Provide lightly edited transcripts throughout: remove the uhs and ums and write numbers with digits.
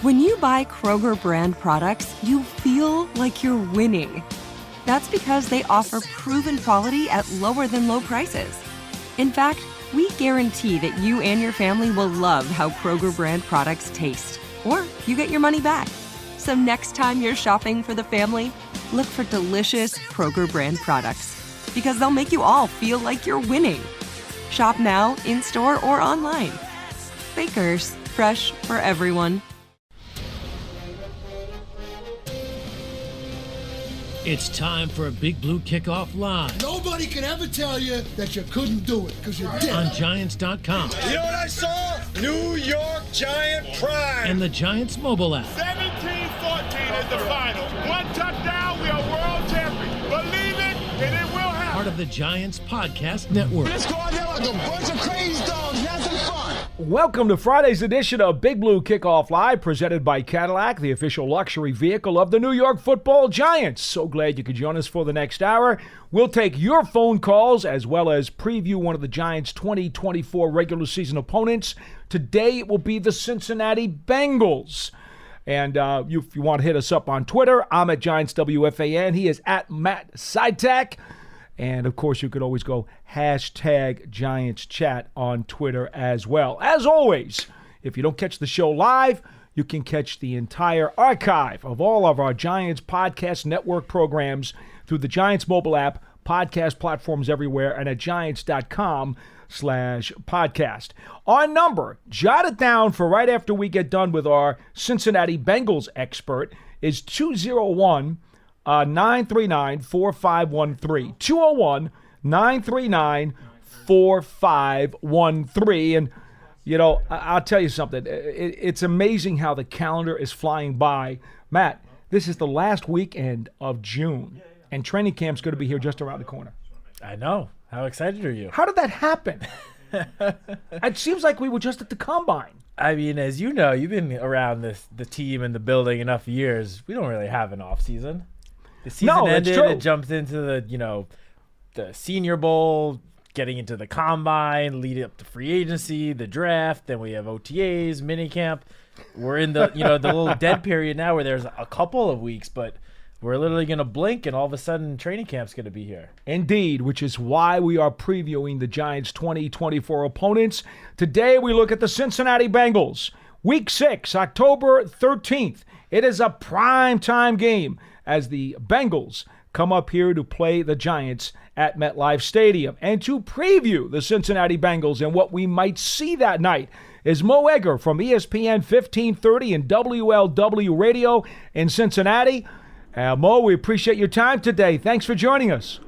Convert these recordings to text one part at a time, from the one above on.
When you buy Kroger brand products, you feel like you're winning. That's because they offer proven quality at lower than low prices. In fact, we guarantee that you and your family will love how Kroger brand products taste, or you get your money back. So next time you're shopping for the family, look for delicious Kroger brand products, because they'll make you all feel like you're winning. Shop now, in-store, or online. Bakers, fresh for everyone. It's time for a Big Blue Kickoff Live. Nobody can ever tell you that you couldn't do it, because you did. On Giants.com. You know what I saw? New York Giant pride. And the Giants mobile app. 17-14 is the final. One touchdown, we are world champions. Believe it, and it will happen. Part of the Giants Podcast Network. Let's go out there like a bunch of crazy dogs. Have some fun. Welcome to Friday's edition of Big Blue Kickoff Live, presented by Cadillac, the official luxury vehicle of the New York Football Giants. So glad you could join us for the next hour. We'll take your phone calls as well as preview one of the Giants' 2024 regular season opponents. Today it will be the Cincinnati Bengals. And if you want to hit us up on Twitter, I'm at GiantsWFAN. He is at Matt Citak. And, of course, you could always go hashtag Giants Chat on Twitter as well. As always, if you don't catch the show live, you can catch the entire archive of all of our Giants Podcast Network programs through the Giants mobile app, podcast platforms everywhere, and at Giants.com/podcast. Our number, jot it down for right after we get done with our Cincinnati Bengals expert, is 201 939-4513. 201-939-4513. And, you know, I'll tell you something. It's amazing how the calendar is flying by. Matt, this is the last weekend of June, and training camp's going to be here just around the corner. I know. How excited are you? How did that happen? It seems like we were just at the Combine. I mean, as you know, you've been around the team and the building enough years. We don't really have an off season. The season ended, it jumped into the Senior Bowl, getting into the Combine, leading up to free agency, the draft, then we have OTAs, minicamp. We're in the the little dead period now where there's a couple of weeks, but we're literally going to blink and all of a sudden training camp's going to be here. Indeed, which is why we are previewing the Giants' 2024 opponents. Today we look at the Cincinnati Bengals. Week 6, October 13th. It is a prime-time game as the Bengals come up here to play the Giants at MetLife Stadium. And to preview the Cincinnati Bengals and what we might see that night is Mo Egger from ESPN 1530 and WLW Radio in Cincinnati. Mo, we appreciate your time today. Thanks for joining us.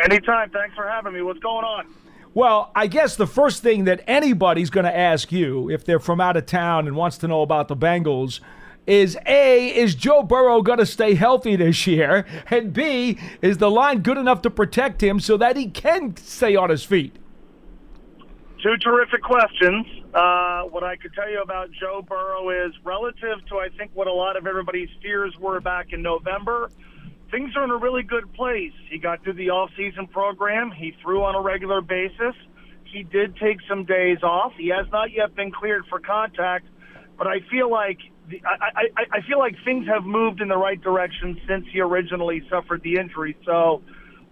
Anytime. Thanks for having me. What's going on? Well, I guess the first thing that anybody's going to ask you, if they're from out of town and wants to know about the Bengals, is A, is Joe Burrow going to stay healthy this year? And B, is the line good enough to protect him so that he can stay on his feet? Two terrific questions. What I could tell you about Joe Burrow is relative to, I think, what a lot of everybody's fears were back in November. Things are in a really good place. He got through the off-season program. He threw on a regular basis. He did take some days off. He has not yet been cleared for contact, but I feel like I feel like things have moved in the right direction since he originally suffered the injury. So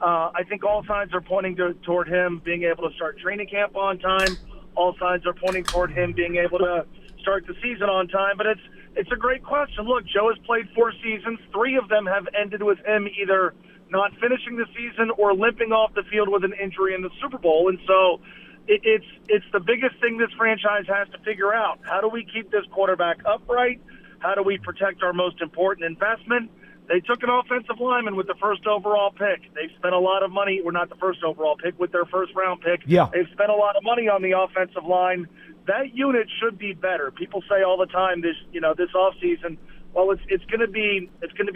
I think all signs are pointing toward him being able to start training camp on time. All signs are pointing toward him being able to start the season on time. But it's a great question. Look, Joe has played 4 seasons. 3 of them have ended with him either not finishing the season or limping off the field with an injury in the Super Bowl. And so it's the biggest thing this franchise has to figure out. How do we keep this quarterback upright? How do we protect our most important investment? They took an offensive lineman with the first overall pick. They've spent a lot of money. Well, not the first overall pick, with their first-round pick. Yeah. They've spent a lot of money on the offensive line. That unit should be better. People say all the time this offseason, well, it's going to be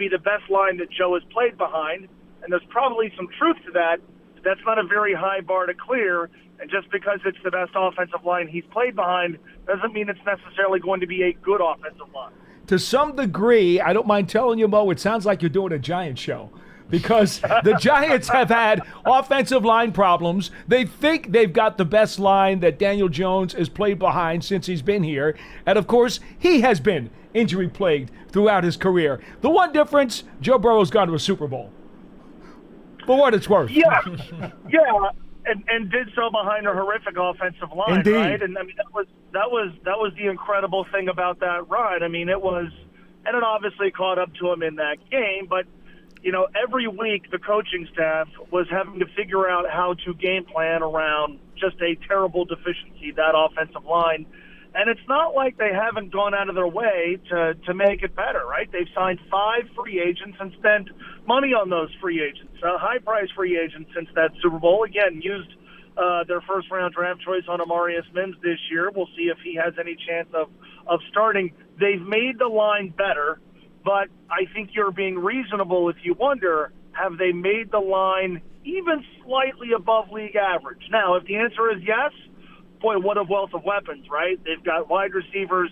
the best line that Joe has played behind, and there's probably some truth to that. But that's not a very high bar to clear. And just because it's the best offensive line he's played behind doesn't mean it's necessarily going to be a good offensive line. To some degree, I don't mind telling you, Mo, it sounds like you're doing a Giant show. because the Giants have had offensive line problems. They think they've got the best line that Daniel Jones has played behind since he's been here. And, of course, he has been injury-plagued throughout his career. The one difference, Joe Burrow's gone to a Super Bowl. For what it's worth. Yeah. And did so behind a horrific offensive line, Indeed. right? And I mean that was the incredible thing about that run. I mean it obviously caught up to him in that game, but every week the coaching staff was having to figure out how to game plan around just a terrible deficiency, that offensive line. And it's not like they haven't gone out of their way to make it better, right? They've signed 5 free agents and spent money on those free agents, high-priced free agents since that Super Bowl. Again, used their first-round draft choice on Amarius Mims this year. We'll see if he has any chance of starting. They've made the line better, but I think you're being reasonable if you wonder, have they made the line even slightly above league average? Now, if the answer is yes, boy, what a wealth of weapons, right? They've got wide receivers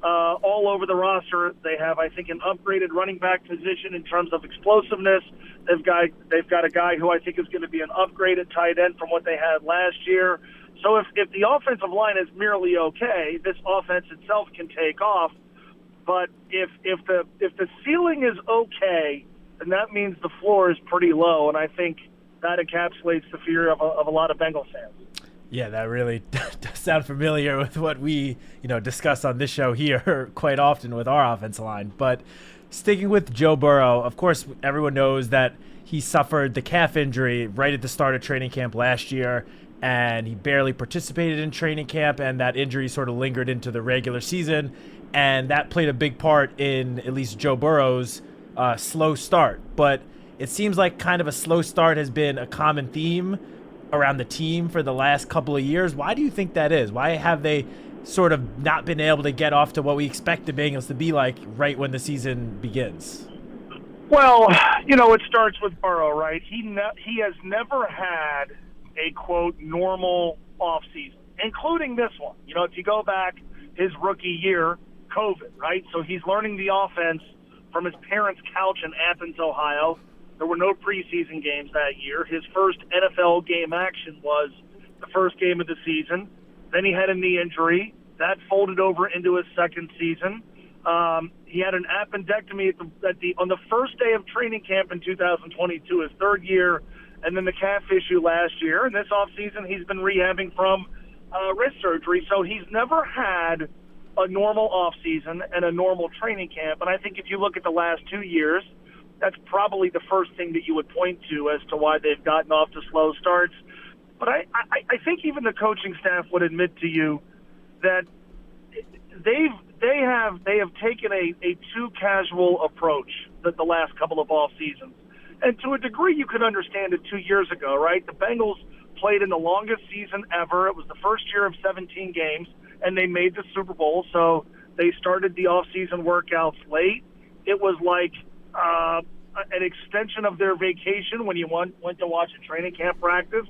all over the roster. They have, I think, an upgraded running back position in terms of explosiveness. They've got a guy who I think is going to be an upgraded tight end from what they had last year. So if the offensive line is merely okay, this offense itself can take off. But if the ceiling is okay, then that means the floor is pretty low, and I think that encapsulates the fear of a lot of Bengals fans. Yeah, that really does sound familiar with what we, discuss on this show here quite often with our offensive line. But sticking with Joe Burrow, of course, everyone knows that he suffered the calf injury right at the start of training camp last year, and he barely participated in training camp, and that injury sort of lingered into the regular season, and that played a big part in at least Joe Burrow's slow start. But it seems like kind of a slow start has been a common theme around the team for the last couple of years. Why do you think that is? Why have they sort of not been able to get off to what we expect the Bengals to be like right when the season begins? Well, it starts with Burrow, right? He has never had a, quote, normal offseason, including this one. If you go back his rookie year, COVID, right? So he's learning the offense from his parents' couch in Athens, Ohio. There were no preseason games that year. His first NFL game action was the first game of the season. Then he had a knee injury. That folded over into his second season. He had an appendectomy on the first day of training camp in 2022, his third year, and then the calf issue last year. And this offseason, he's been rehabbing from wrist surgery. So he's never had a normal offseason and a normal training camp. And I think if you look at the last 2 years, that's probably the first thing that you would point to as to why they've gotten off to slow starts. But I think even the coaching staff would admit to you that they have taken a too casual approach the last couple of off seasons. And to a degree, you could understand it 2 years ago, right? The Bengals played in the longest season ever. It was the first year of 17 games, and they made the Super Bowl. So they started the off-season workouts late. It was like an extension of their vacation when you went to watch a training camp practice.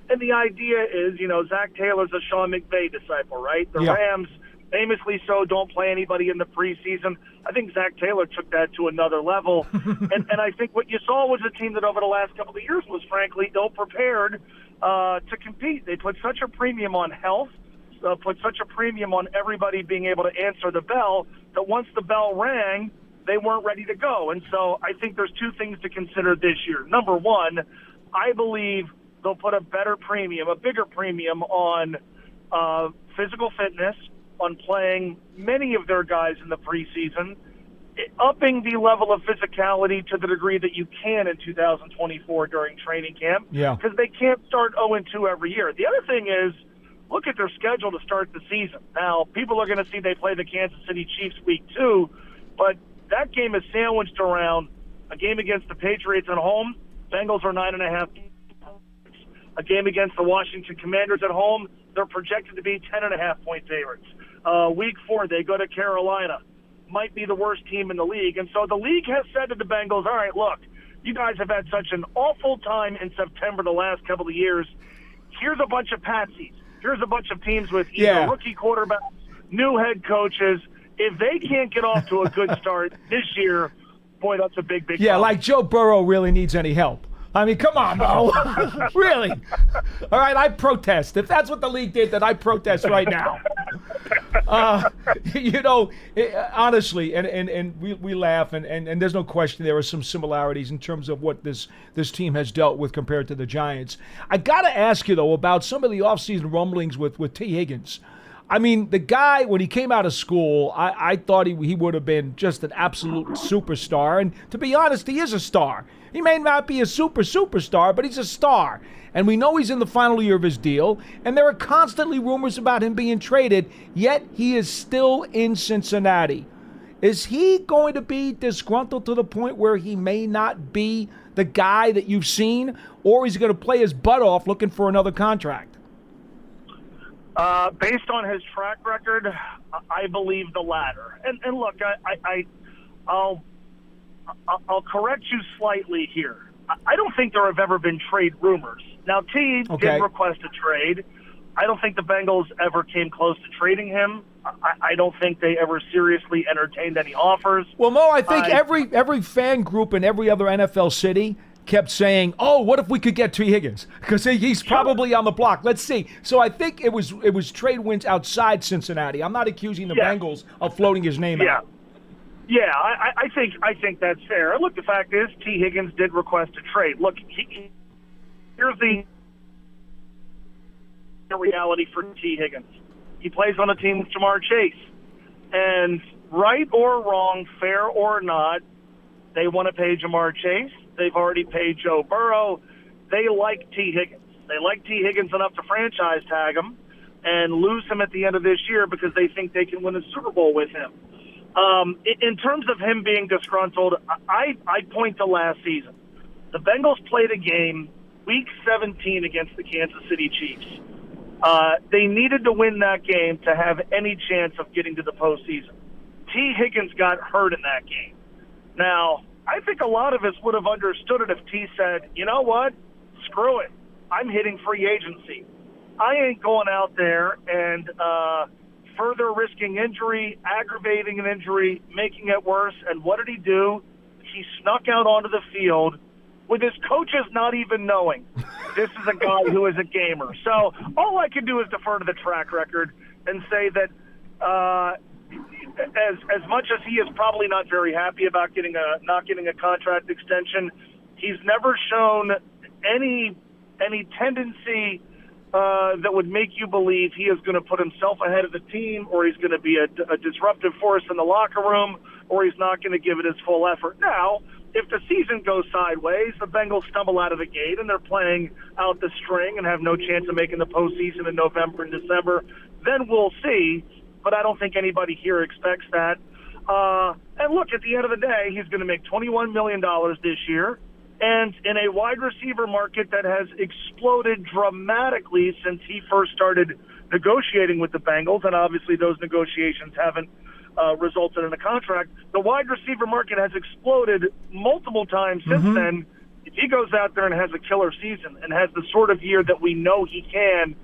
And the idea is, Zach Taylor's a Sean McVay disciple, right? The Rams, famously so, don't play anybody in the preseason. I think Zach Taylor took that to another level. and I think what you saw was a team that over the last couple of years was, frankly, ill-prepared to compete. They put such a premium on health, put such a premium on everybody being able to answer the bell, that once the bell rang, they weren't ready to go. And so I think there's two things to consider this year. Number one, I believe they'll put a bigger premium on physical fitness, on playing many of their guys in the preseason, upping the level of physicality to the degree that you can in 2024 during training camp. Yeah. Because they can't start 0-2 every year. The other thing is, look at their schedule to start the season. Now, people are going to see they play the Kansas City Chiefs week 2, but that game is sandwiched around a game against the Patriots at home. Bengals are 9.5. A game against the Washington Commanders at home. They're projected to be 10.5-point favorites. Week 4, they go to Carolina. Might be the worst team in the league. And so the league has said to the Bengals, all right, look, you guys have had such an awful time in September the last couple of years. Here's a bunch of patsies. Here's a bunch of teams with either rookie quarterbacks, new head coaches. If they can't get off to a good start this year, boy, that's a big Yeah, problem. like Joe Burrow really needs any help. I mean, come on, Mo. Really? All right, I protest. If that's what the league did, then I protest right now. Honestly, and we laugh, and there's no question there are some similarities in terms of what this team has dealt with compared to the Giants. I got to ask you, though, about some of the offseason rumblings with T. Higgins. I mean, the guy, when he came out of school, I thought he would have been just an absolute superstar. And to be honest, he is a star. He may not be a superstar, but he's a star. And we know he's in the final year of his deal. And there are constantly rumors about him being traded, yet he is still in Cincinnati. Is he going to be disgruntled to the point where he may not be the guy that you've seen? Or is he going to play his butt off looking for another contract? Based on his track record, I believe the latter. And look, I'll correct you slightly here. I don't think there have ever been trade rumors. Now, T did request a trade. I don't think the Bengals ever came close to trading him. I don't think they ever seriously entertained any offers. Well, Mo, I think every fan group in every other NFL city kept saying, "Oh, what if we could get T. Higgins? Because he's probably on the block. Let's see." So I think it was trade wins outside Cincinnati. I'm not accusing the Bengals of floating his name out. Yeah, I think that's fair. Look, the fact is, T. Higgins did request a trade. Look, here's the reality for T. Higgins. He plays on a team with Jamar Chase, and right or wrong, fair or not, they want to pay Jamar Chase. They've already paid Joe Burrow. They like T. Higgins. They like T. Higgins enough to franchise tag him and lose him at the end of this year because they think they can win a Super Bowl with him. In terms of him being disgruntled, I point to last season. The Bengals played a game, Week 17, against the Kansas City Chiefs. They needed to win that game to have any chance of getting to the postseason. T. Higgins got hurt in that game. Now, I think a lot of us would have understood it if T said, you know what, screw it. I'm hitting free agency. I ain't going out there and further risking injury, aggravating an injury, making it worse. And what did he do? He snuck out onto the field with his coaches not even knowing this is a guy who is a gamer. So all I can do is defer to the track record and say that as much as he is probably not very happy about not getting a contract extension, he's never shown any tendency that would make you believe he is going to put himself ahead of the team, or he's going to be a disruptive force in the locker room, or he's not going to give it his full effort. Now, if the season goes sideways, the Bengals stumble out of the gate and they're playing out the string and have no chance of making the postseason in November and December, then we'll see. But I don't think anybody here expects that. And look, at the end of the day, he's going to make $21 million this year. And in a wide receiver market that has exploded dramatically since he first started negotiating with the Bengals, and obviously those negotiations haven't resulted in a contract, the wide receiver market has exploded multiple times since then. If he goes out there and has a killer season and has the sort of year that we know he can,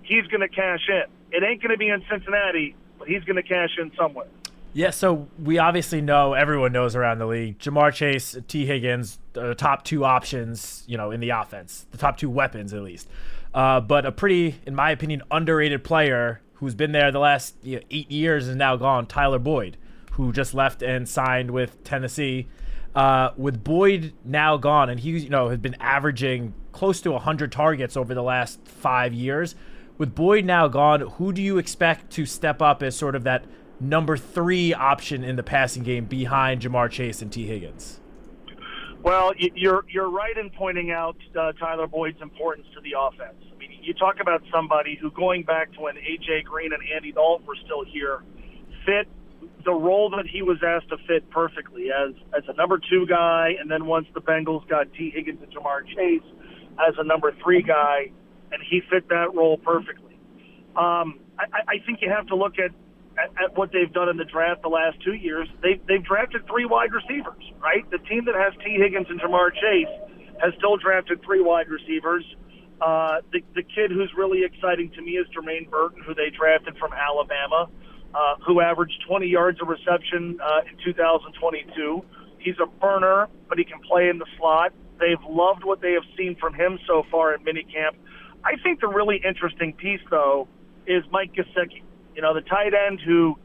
he's going to cash in. It ain't going to be in Cincinnati, but he's going to cash in somewhere. Yeah, so we obviously know, everyone knows around the league, Jamar Chase, T. Higgins, the top two options, in the offense, the top two weapons at least. But a pretty, in my opinion, underrated player who's been there the last 8 years is now gone, Tyler Boyd, who just left and signed with Tennessee. With Boyd now gone, and he has been averaging close to 100 targets over the last 5 years. With Boyd now gone, who do you expect to step up as sort of that number 3 option in the passing game behind Jamar Chase and T. Higgins? Well, you're right in pointing out Tyler Boyd's importance to the offense. I mean, you talk about somebody who, going back to when A.J. Green and Andy Dalton were still here, fit the role that he was asked to fit perfectly as a number 2 guy, and then once the Bengals got T. Higgins and Jamar Chase as a number 3 guy, and he fit that role perfectly. I think you have to look at what they've done in the draft the last 2 years. They've drafted 3 wide receivers, right? The team that has T. Higgins and Jamar Chase has still drafted 3 wide receivers. The kid who's really exciting to me is Jermaine Burton, who they drafted from Alabama, who averaged 20 yards of reception in 2022. He's a burner, but he can play in the slot. They've loved what they have seen from him so far in minicamp. I think the really interesting piece, though, is Mike Gesicki, the tight end who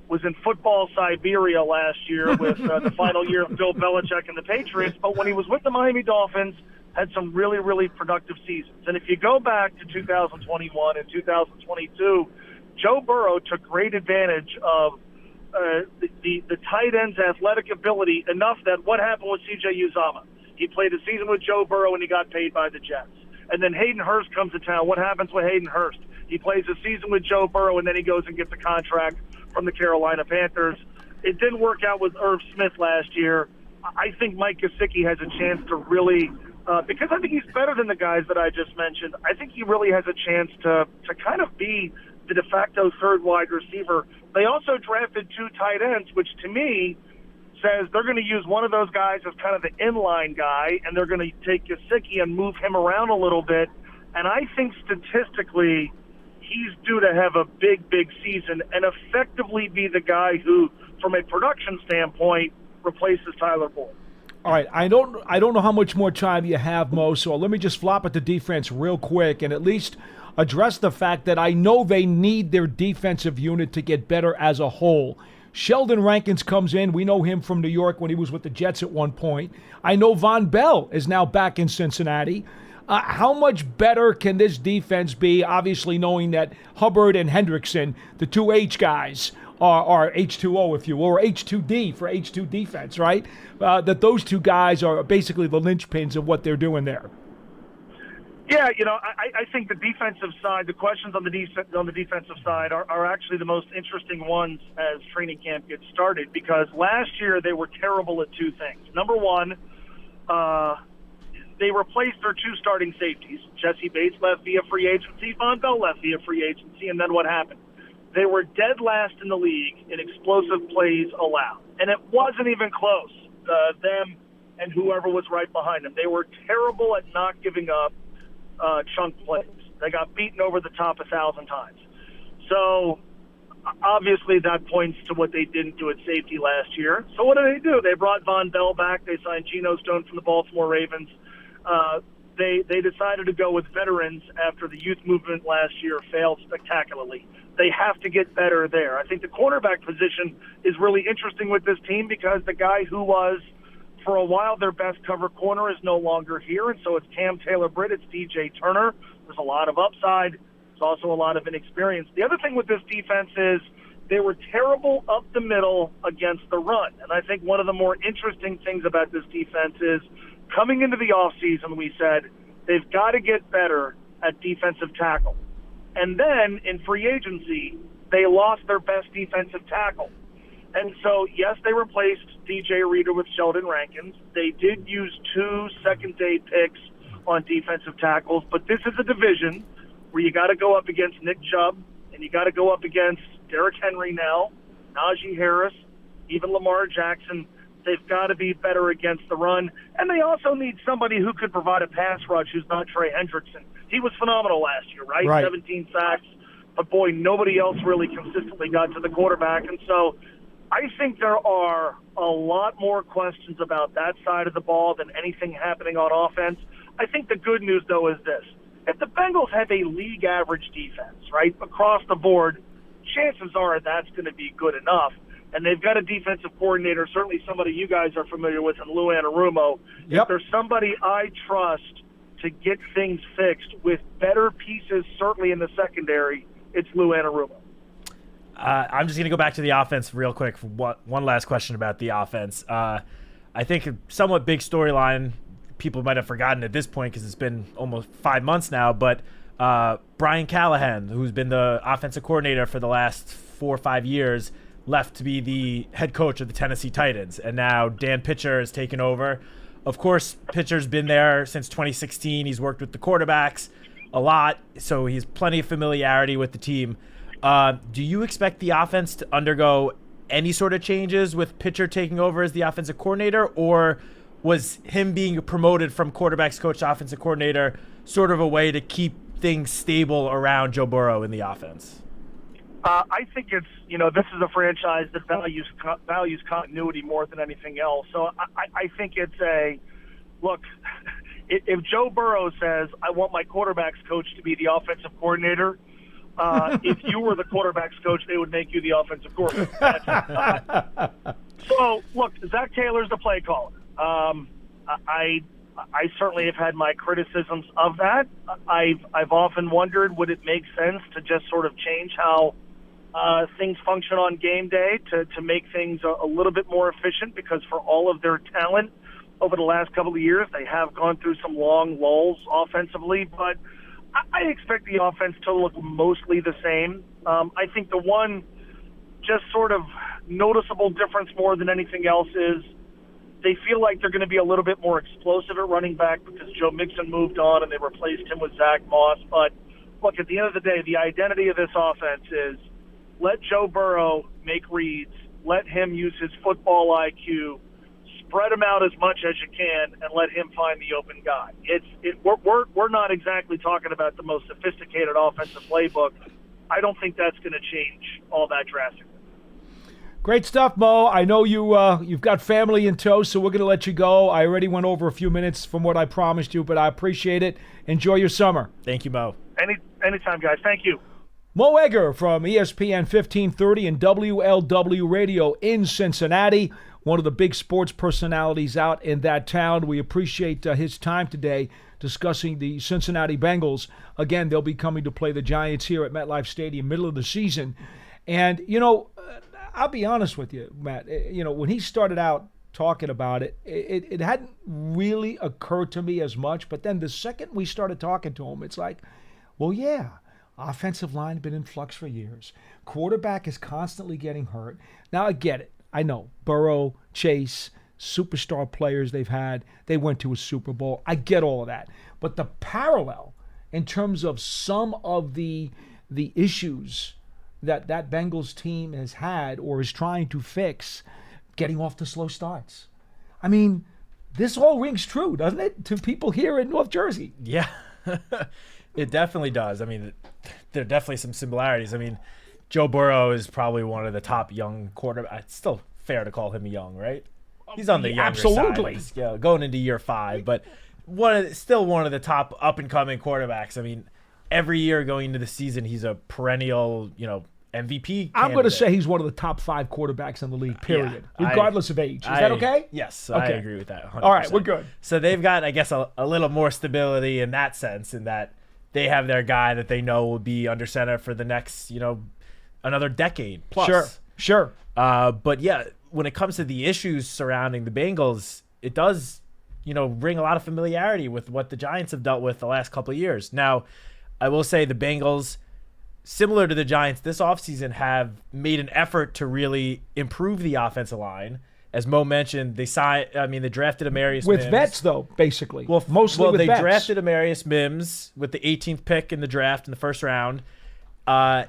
was in football Siberia last year with the final year of Bill Belichick and the Patriots, but when he was with the Miami Dolphins, had some really, really productive seasons. And if you go back to 2021 and 2022, Joe Burrow took great advantage of the tight end's athletic ability enough that what happened with C.J. Uzomah? He played a season with Joe Burrow and he got paid by the Jets. And then Hayden Hurst comes to town. What happens with Hayden Hurst? He plays a season with Joe Burrow and then he goes and gets a contract from the Carolina Panthers. It didn't work out with Irv Smith last year. I think Mike Gesicki has a chance to really, because I think he's better than the guys that I just mentioned, I think he really has a chance to kind of be the de facto third wide receiver. They also drafted 2 tight ends, which to me says they're going to use one of those guys as kind of the inline guy, and they're going to take Gesicki and move him around a little bit. And I think statistically he's due to have a big, big season and effectively be the guy who, from a production standpoint, replaces Tyler Boyd. All right, I don't know how much more time you have, Mo, so let me just flop at the defense real quick and at least address the fact that I know they need their defensive unit to get better as a whole. Sheldon Rankins comes in. We know him from New York when he was with the Jets at one point. I know Von Bell is now back in Cincinnati. How much better can this defense be, obviously knowing that Hubbard and Hendrickson, the 2 H guys, are H2O, if you will, or H2D for H2 defense, right? That those 2 guys are basically the linchpins of what they're doing there. Yeah, I think the defensive side, the questions on the defensive side are actually the most interesting ones as training camp gets started, because last year they were terrible at 2 things. Number one, they replaced their 2 starting safeties. Jesse Bates left via free agency, Von Bell left via free agency, and then what happened? They were dead last in the league in explosive plays allowed, and it wasn't even close, them and whoever was right behind them. They were terrible at not giving up chunk plays. They got beaten over the top 1,000 times. So obviously that points to what they didn't do at safety last year. So what do? They brought Von Bell back. They signed Geno Stone from the Baltimore Ravens. They decided to go with veterans after the youth movement last year failed spectacularly. They have to get better there. I think the cornerback position is really interesting with this team because the guy who was for a while their best cover corner is no longer here, and so it's Cam Taylor-Britt, it's DJ Turner. There's a lot of upside. There's also a lot of inexperience. The other thing with this defense is they were terrible up the middle against the run, and I think one of the more interesting things about this defense is coming into the offseason, we said they've got to get better at defensive tackle. And then in free agency, they lost their best defensive tackle. And so, yes, they replaced DJ Reader with Sheldon Rankins. They did use 2 second-day picks on defensive tackles, but this is a division where you got to go up against Nick Chubb, and you got to go up against Derrick Henry now, Najee Harris, even Lamar Jackson. They've got to be better against the run, and they also need somebody who could provide a pass rush who's not Trey Hendrickson. He was phenomenal last year, right? 17 sacks, but boy, nobody else really consistently got to the quarterback, and so I think there are a lot more questions about that side of the ball than anything happening on offense. I think the good news, though, is this. If the Bengals have a league average defense, right, across the board, chances are that's going to be good enough. And they've got a defensive coordinator, certainly somebody you guys are familiar with, in Lou Anarumo. Yep. If there's somebody I trust to get things fixed with better pieces, certainly in the secondary, it's Lou Anarumo. I'm just going to go back to the offense real quick for one last question about the offense. I think a somewhat big storyline, people might have forgotten at this point because it's been almost 5 months now, but Brian Callahan, who's been the offensive coordinator for the last 4 or 5 years, left to be the head coach of the Tennessee Titans. And now Dan Pitcher has taken over. Of course, Pitcher's been there since 2016. He's worked with the quarterbacks a lot, so he's plenty of familiarity with the team. Do you expect the offense to undergo any sort of changes with Pitcher taking over as the offensive coordinator, or was him being promoted from quarterbacks coach to offensive coordinator sort of a way to keep things stable around Joe Burrow in the offense? I think it's, this is a franchise that values continuity more than anything else. So I think it's look, if Joe Burrow says, I want my quarterback's coach to be the offensive coordinator, if you were the quarterback's coach, they would make you the offensive coordinator. So, look, Zach Taylor's the play caller. I certainly have had my criticisms of that. I've often wondered, would it make sense to just sort of change how things function on game day to make things a little bit more efficient, because for all of their talent over the last couple of years, they have gone through some long lulls offensively, but I expect the offense to look mostly the same. I think the one just sort of noticeable difference more than anything else is they feel like they're going to be a little bit more explosive at running back because Joe Mixon moved on and they replaced him with Zach Moss. But, look, at the end of the day, the identity of this offense is let Joe Burrow make reads, let him use his football IQ, spread him out as much as you can, and let him find the open guy. We're not exactly talking about the most sophisticated offensive playbook. I don't think that's going to change all that drastically. Great stuff, Mo. I know you've got family in tow, so we're going to let you go. I already went over a few minutes from what I promised you, but I appreciate it. Enjoy your summer. Thank you, Mo. Anytime, guys. Thank you. Mo Egger from ESPN 1530 and WLW Radio in Cincinnati, one of the big sports personalities out in that town. We appreciate his time today discussing the Cincinnati Bengals. Again, they'll be coming to play the Giants here at MetLife Stadium, middle of the season. And, I'll be honest with you, Matt. When he started out talking about it, it hadn't really occurred to me as much. But then the second we started talking to him, it's like, well, yeah, offensive line has been in flux for years. Quarterback is constantly getting hurt. Now, I get it. I know. Burrow, Chase, superstar players they've had. They went to a Super Bowl. I get all of that. But the parallel in terms of some of the issues that Bengals team has had or is trying to fix, getting off to slow starts. I mean, this all rings true, doesn't it, to people here in North Jersey? Yeah, it definitely does. I mean, there are definitely some similarities. I mean, Joe Burrow is probably one of the top young quarterbacks. It's still fair to call him young, right? He's on the younger side, going into year 5, but still one of the top up-and-coming quarterbacks. I mean, every year going into the season, he's a perennial, MVP candidate. I'm going to say he's one of the top 5 quarterbacks in the league, period, regardless of age. Is that okay? Yes, okay. I agree with that 100%. All right, we're good. So they've got, I guess, a little more stability in that sense, in that they have their guy that they know will be under center for the next, another decade plus. Sure. But, yeah, when it comes to the issues surrounding the Bengals, it does, bring a lot of familiarity with what the Giants have dealt with the last couple of years. Now, I will say the Bengals, similar to the Giants this offseason, have made an effort to really improve the offensive line. As Mo mentioned, they drafted Amarius with Mims. vets, though, basically. Mostly with vets. They drafted Amarius Mims with the 18th pick in the draft in the first round.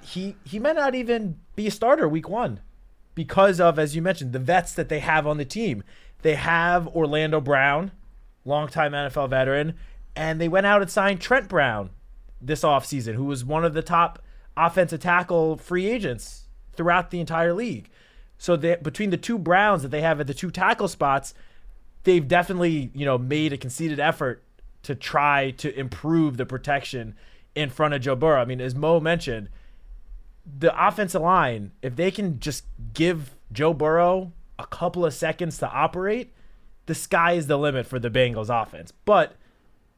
He might not even be a starter week 1 because of, as you mentioned, the vets that they have on the team. They have Orlando Brown, longtime NFL veteran, and they went out and signed Trent Brown this offseason, who was one of the top offensive tackle free agents throughout the entire league. So between the two Browns that they have at the 2 tackle spots, they've definitely, made a conceded effort to try to improve the protection in front of Joe Burrow. I mean, as Mo mentioned, the offensive line, if they can just give Joe Burrow a couple of seconds to operate, the sky is the limit for the Bengals offense. But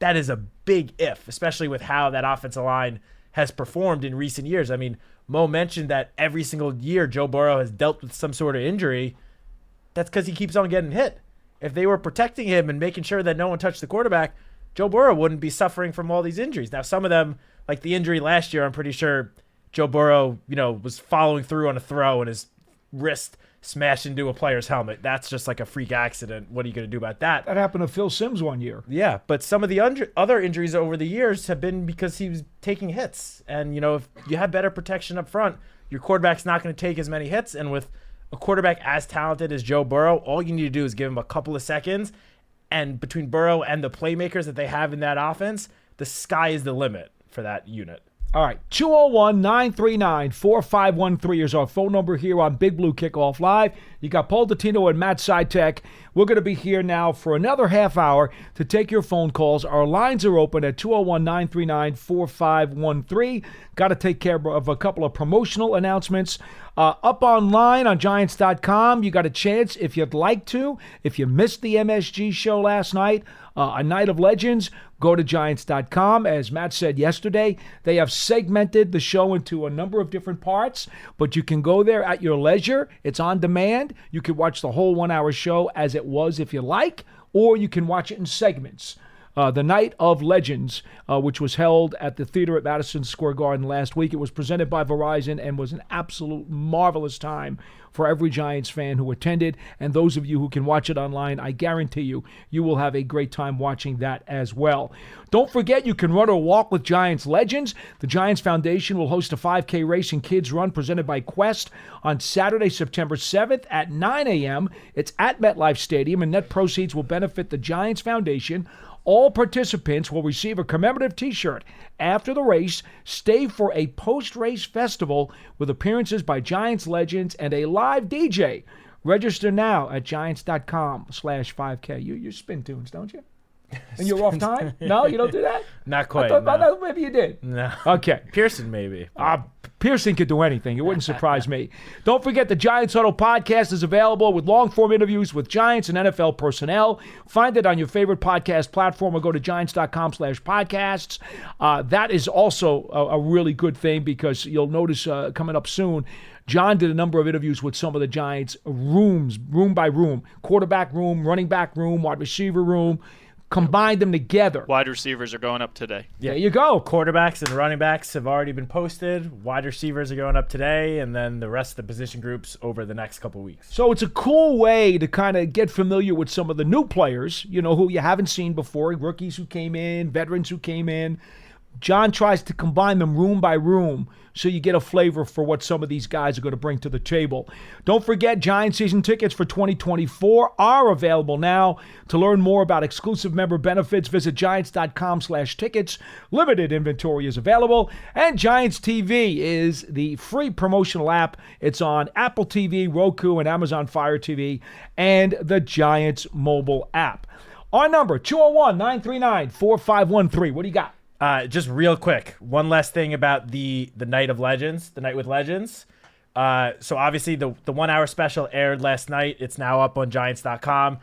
that is a big if, especially with how that offensive line has performed in recent years. I mean, Mo mentioned that every single year Joe Burrow has dealt with some sort of injury. That's because he keeps on getting hit. If they were protecting him and making sure that no one touched the quarterback, Joe Burrow wouldn't be suffering from all these injuries. Now, some of them, like the injury last year, I'm pretty sure Joe Burrow, was following through on a throw and his wrist smashed into a player's helmet. That's just like a freak accident. What are you going to do about that? That happened to Phil Simms one year. Yeah, but some of the other injuries over the years have been because he was taking hits. And, if you have better protection up front, your quarterback's not going to take as many hits. And with a quarterback as talented as Joe Burrow, all you need to do is give him a couple of seconds. And between Burrow and the playmakers that they have in that offense, the sky is the limit for that unit. All right, 201-939-4513 is our phone number here on Big Blue Kickoff Live. You got Paul Dottino and Matt Citak. We're going to be here now for another half hour to take your phone calls. Our lines are open at 201-939-4513. Got to take care of a couple of promotional announcements. Up online on Giants.com, you got a chance if you'd like to. If you missed the MSG show last night, A Night of Legends, go to Giants.com. As Matt said yesterday, they have segmented the show into a number of different parts, but you can go there at your leisure. It's on demand. You can watch the whole 1 hour show as it was if you like, or you can watch it in segments. The Night of Legends, which was held at the theater at Madison Square Garden last week. It was presented by Verizon and was an absolute marvelous time for every Giants fan who attended. And those of you who can watch it online, I guarantee you, you will have a great time watching that as well. Don't forget, you can run or walk with Giants Legends. The Giants Foundation will host a 5K race and kids run presented by Quest on Saturday, September 7th at 9 a.m. It's at MetLife Stadium, and net proceeds will benefit the Giants Foundation. All participants will receive a commemorative T-shirt. After the race, stay for a post-race festival with appearances by Giants legends and a live DJ. Register now at Giants.com/5K. You spin tunes, don't you? And you're off time? No, you don't do that? Not quite. I thought maybe you did. No. Okay. Pearson, maybe. Pearson could do anything. It wouldn't surprise me. Don't forget the Giants Huddle podcast is available with long-form interviews with Giants and NFL personnel. Find it on your favorite podcast platform or go to Giants.com/podcasts. That is also a really good thing because you'll notice coming up soon, John did a number of interviews with some of the Giants room by room, quarterback room, running back room, wide receiver room, combined them together. Wide receivers are going up today. There you go. Quarterbacks and running backs have already been posted. Wide receivers are going up today, and then the rest of the position groups over the next couple weeks. So it's a cool way to kind of get familiar with some of the new players, who you haven't seen before, rookies who came in, veterans who came in. John tries to combine them room by room so you get a flavor for what some of these guys are going to bring to the table. Don't forget, Giants season tickets for 2024 are available now. To learn more about exclusive member benefits, visit Giants.com/tickets. Limited inventory is available. And Giants TV is the free promotional app. It's on Apple TV, Roku, and Amazon Fire TV, and the Giants mobile app. Our number, 201-939-4513. What do you got? Just real quick, one last thing about the Night of Legends, the Night with Legends. So obviously the 1 hour special aired last night. It's now up on Giants.com.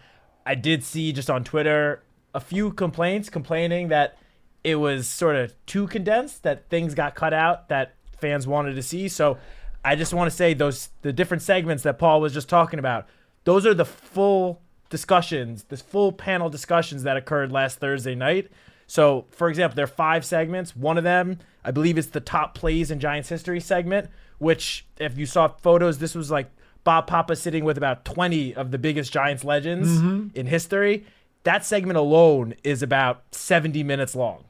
I did see just on Twitter a few complaints complaining that it was sort of too condensed, that things got cut out that fans wanted to see. So I just want to say the different segments that Paul was just talking about, those are the full discussions, the full panel discussions that occurred last Thursday night. So, for example, there are 5 segments. One of them, I believe, is the top plays in Giants history segment, which, if you saw photos, this was like Bob Papa sitting with about 20 of the biggest Giants legends in history. That segment alone is about 70 minutes long.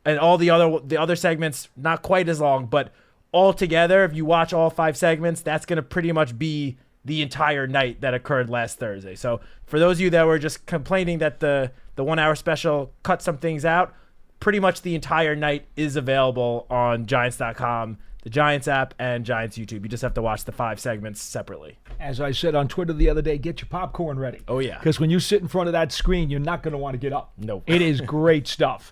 And all the other segments, not quite as long, but all together, if you watch all 5 segments, that's going to pretty much be the entire night that occurred last Thursday. So for those of you that were just complaining that the 1 hour special cut some things out, pretty much the entire night is available on Giants.com, the Giants app, and Giants YouTube. You just have to watch the 5 segments separately. As I said on Twitter the other day, get your popcorn ready. Oh, yeah. Because when you sit in front of that screen, you're not going to want to get up. Nope. It is great stuff.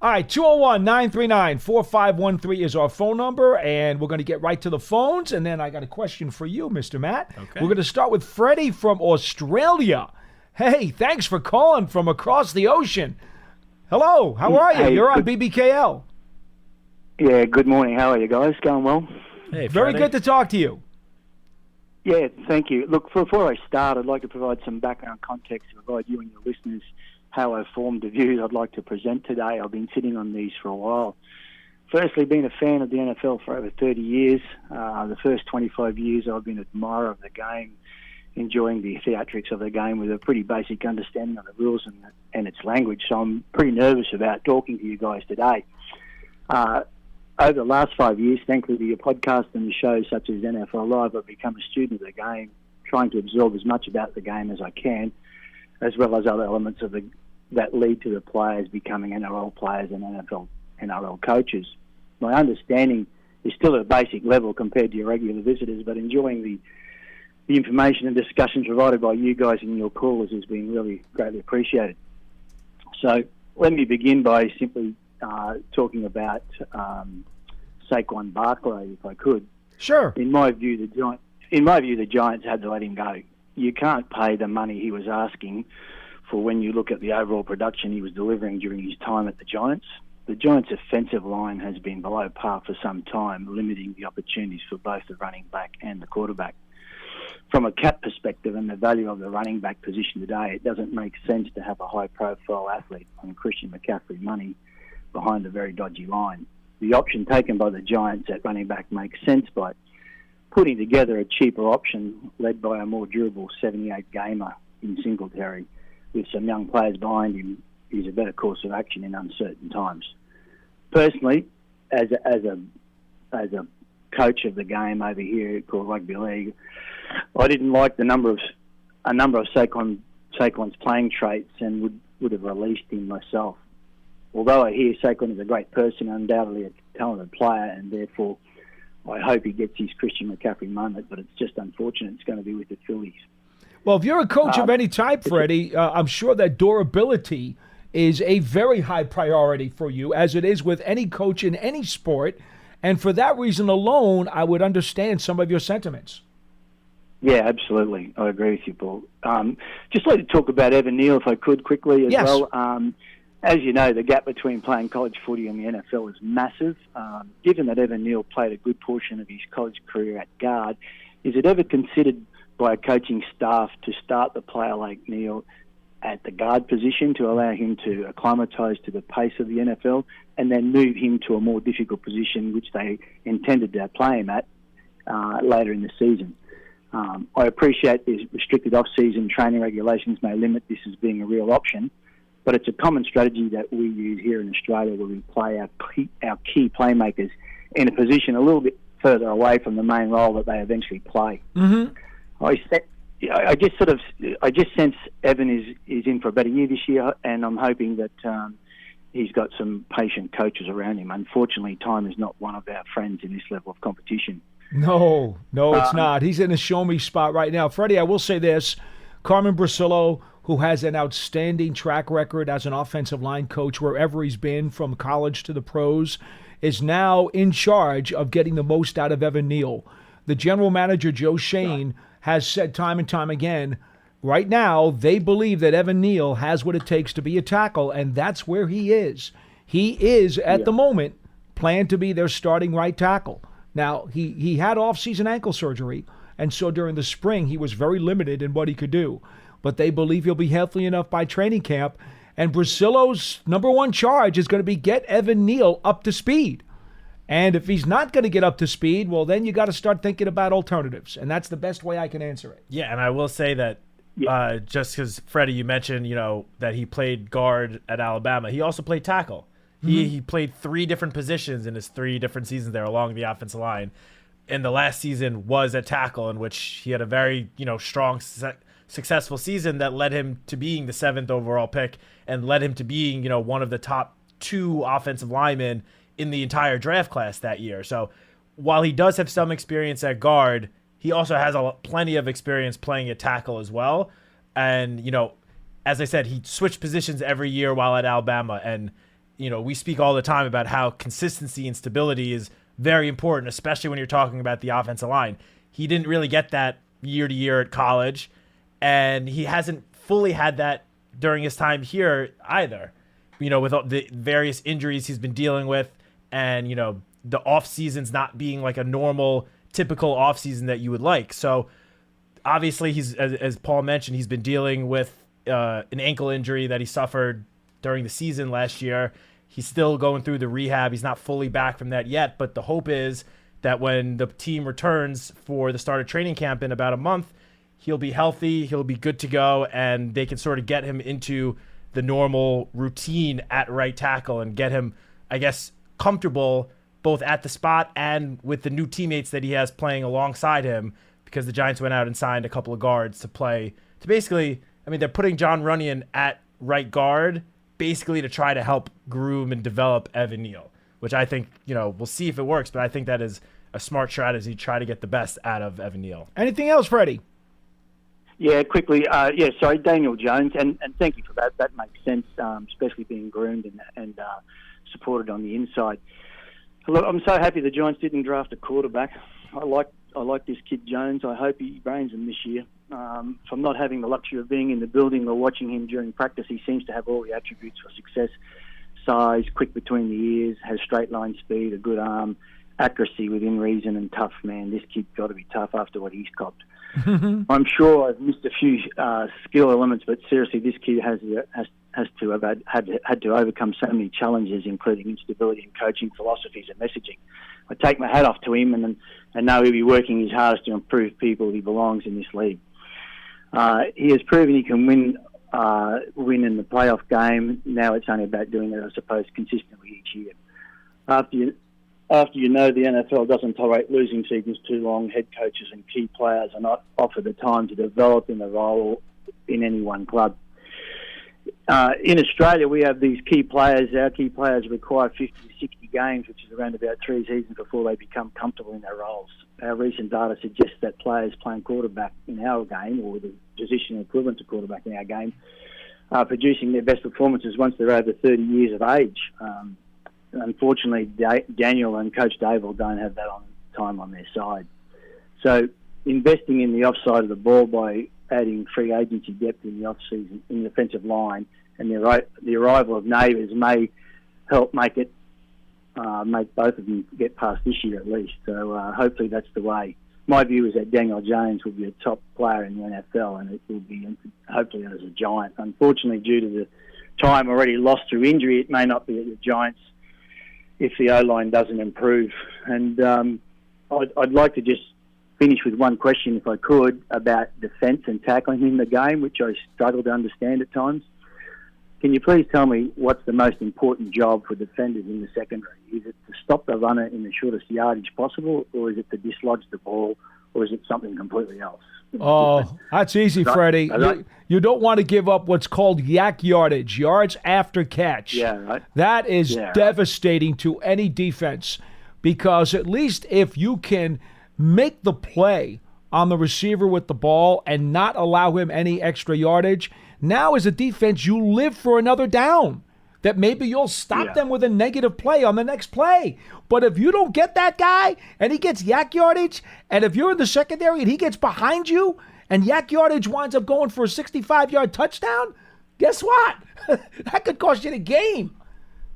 All right, 201-939-4513 is our phone number, and we're going to get right to the phones. And then I got a question for you, Mr. Matt. Okay. We're going to start with Freddie from Australia. Hey, thanks for calling from across the ocean. Hello, how are you? Hey, You're on BBKL. Yeah, good morning. How are you guys? Going well? Hey, Very Freddie. good to talk to you. Yeah, thank you. Look, before I start, I'd like to provide some background context to provide you and your listeners how I've formed the views I'd like to present today. I've been sitting on these for a while. Firstly, being a fan of the NFL for over 30 years. The first 25 years I've been an admirer of the game, enjoying the theatrics of the game with a pretty basic understanding of the rules and its language. So I'm pretty nervous about talking to you guys today. Over the last 5 years, thankfully to your podcast and shows such as NFL Live, I've become a student of the game, trying to absorb as much about the game as I can, as well as other elements of that lead to the players becoming NRL players and NRL coaches. my understanding is still at a basic level compared to your regular visitors, but enjoying the information and discussions provided by you guys and your callers has been really greatly appreciated. So let me begin by simply talking about Saquon Barkley, if I could. Sure. In my view, the Giants had to let him go. You can't pay the money he was asking for when you look at the overall production he was delivering during his time at the Giants. The Giants' offensive line has been below par for some time, limiting the opportunities for both the running back and the quarterback. From a cap perspective and the value of the running back position today, it doesn't make sense to have a high-profile athlete on Christian McCaffrey money behind a very dodgy line. The option taken by the Giants at running back makes sense by putting together a cheaper option led by a more durable 78-gamer in Singletary with some young players behind him is a better course of action in uncertain times. Personally, as a coach of the game over here called Rugby League, I didn't like a number of Saquon's playing traits and would have released him myself. Although I hear Saquon is a great person, undoubtedly a talented player, and therefore I hope he gets his Christian McCaffrey moment, but it's just unfortunate it's going to be with the Phillies. Well, if you're a coach of any type, Freddie, I'm sure that durability is a very high priority for you, as it is with any coach in any sport. And for that reason alone, I would understand some of your sentiments. Yeah, absolutely. I agree with you, Paul. Just like to talk about Evan Neal, if I could, quickly as well. As you know, the gap between playing college footy and the NFL is massive. Given that Evan Neal played a good portion of his college career at guard, is it ever considered by a coaching staff to start the player like Neal at the guard position to allow him to acclimatise to the pace of the NFL and then move him to a more difficult position which they intended to play him at later in the season? I appreciate the restricted off-season training regulations may limit this as being a real option, but it's a common strategy that we use here in Australia where we play our key playmakers in a position a little bit further away from the main role that they eventually play. Mm-hmm. I just sense Evan is in for a better year this year, and I'm hoping that he's got some patient coaches around him. Unfortunately, time is not one of our friends in this level of competition. No, it's not. He's in a show-me spot right now. Freddie, I will say this. Carmen Brasillo, who has an outstanding track record as an offensive line coach wherever he's been, from college to the pros, is now in charge of getting the most out of Evan Neal. The general manager, Joe Shane, has said time and time again, right now they believe that Evan Neal has what it takes to be a tackle, and that's where he is. He is, at the moment, planned to be their starting right tackle. Now, he had off-season ankle surgery, and so during the spring he was very limited in what he could do. But they believe he'll be healthy enough by training camp, and Brasillo's number one charge is going to be get Evan Neal up to speed. And if he's not going to get up to speed, well, then you got to start thinking about alternatives, and that's the best way I can answer it. Yeah, and I will say that just because, Freddie, you mentioned, that he played guard at Alabama, he also played tackle. He played 3 different positions in his 3 different seasons there along the offensive line. And the last season was at tackle, in which he had a very, strong, successful season that led him to being the 7th overall pick and led him to being, one of the top 2 offensive linemen in the entire draft class that year. So while he does have some experience at guard, he also has plenty of experience playing at tackle as well. And, as I said, he switched positions every year while at Alabama. And, we speak all the time about how consistency and stability is very important, especially when you're talking about the offensive line. He didn't really get that year to year at college, and he hasn't fully had that during his time here either. With all the various injuries he's been dealing with, and, the off seasons not being like a normal, typical off season that you would like. So obviously he's, as Paul mentioned, he's been dealing with an ankle injury that he suffered during the season last year. He's still going through the rehab. He's not fully back from that yet, but the hope is that when the team returns for the start of training camp in about a month, he'll be healthy, he'll be good to go, and they can sort of get him into the normal routine at right tackle and get him, I guess, comfortable both at the spot and with the new teammates that he has playing alongside him, because the Giants went out and signed a couple of guards to play. To basically, they're putting John Runyon at right guard basically to try to help groom and develop Evan Neal, which I think, we'll see if it works, but I think that is a smart strategy to try to get the best out of Evan Neal. Anything else, Freddie? Yeah, quickly. Sorry, Daniel Jones, and thank you for that. That makes sense, especially being groomed and supported on the inside. Look, I'm so happy the Giants didn't draft a quarterback. I like this kid Jones. I hope he brains him this year. From not having the luxury of being in the building or watching him during practice, he seems to have all the attributes for success: size, quick between the ears, has straight line speed, a good arm, accuracy within reason, and tough. Man, this kid's got to be tough after what he's copped. I'm sure I've missed a few skill elements, but seriously, this kid has to have had to overcome so many challenges, including instability in coaching philosophies and messaging. I take my hat off to him and know he'll be working his hardest to improve people. He belongs in this league. He has proven he can win in the playoff game. Now it's only about doing it, I suppose, consistently each year. After you know the NFL doesn't tolerate losing seasons too long, head coaches and key players are not offered the time to develop in the role in any one club. In Australia, we have these key players. Our key players require 50 to 60 games, which is around about 3 seasons before they become comfortable in their roles. Our recent data suggests that players playing quarterback in our game, or the position equivalent to quarterback in our game, are producing their best performances once they're over 30 years of age. Unfortunately, Daniel and Coach Dave don't have that time on their side. So investing in the offside of the ball by adding free agency depth in the off-season in the offensive line and the arrival of Neighbours may help make both of them get past this year at least. So hopefully that's the way. My view is that Daniel Jones will be a top player in the NFL, and it will be hopefully as a Giant. Unfortunately, due to the time already lost through injury, it may not be at the Giants if the O-line doesn't improve. And I'd like to just finish with one question, if I could, about defence and tackling in the game, which I struggle to understand at times. Can you please tell me what's the most important job for defenders in the secondary? Is it to stop the runner in the shortest yardage possible, or is it to dislodge the ball, or is it something completely else? Oh, that's easy, Freddie. You don't want to give up what's called yak yardage, yards after catch. Yeah, right. That is devastating to any defense, because at least if you can make the play on the receiver with the ball and not allow him any extra yardage, now as a defense you live for another down, that maybe you'll stop them with a negative play on the next play. But if you don't get that guy and he gets yak yardage, and if you're in the secondary and he gets behind you and yak yardage winds up going for a 65-yard touchdown, guess what? That could cost you the game.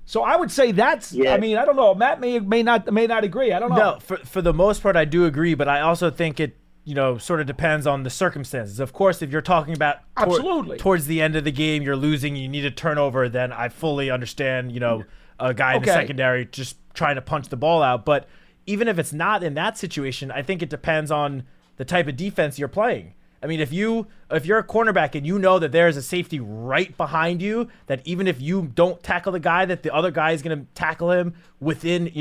So I would say that's, I mean, I don't know. Matt may not agree. I don't know. No, for the most part, I do agree, but I also think it, sort of depends on the circumstances. Of course, if you're talking about towards the end of the game, you're losing, you need a turnover, then I fully understand, a guy in the secondary just trying to punch the ball out. But even if it's not in that situation, I think it depends on the type of defense you're playing. I mean, if you're a cornerback and you know that there's a safety right behind you, that even if you don't tackle the guy, that the other guy is going to tackle him within,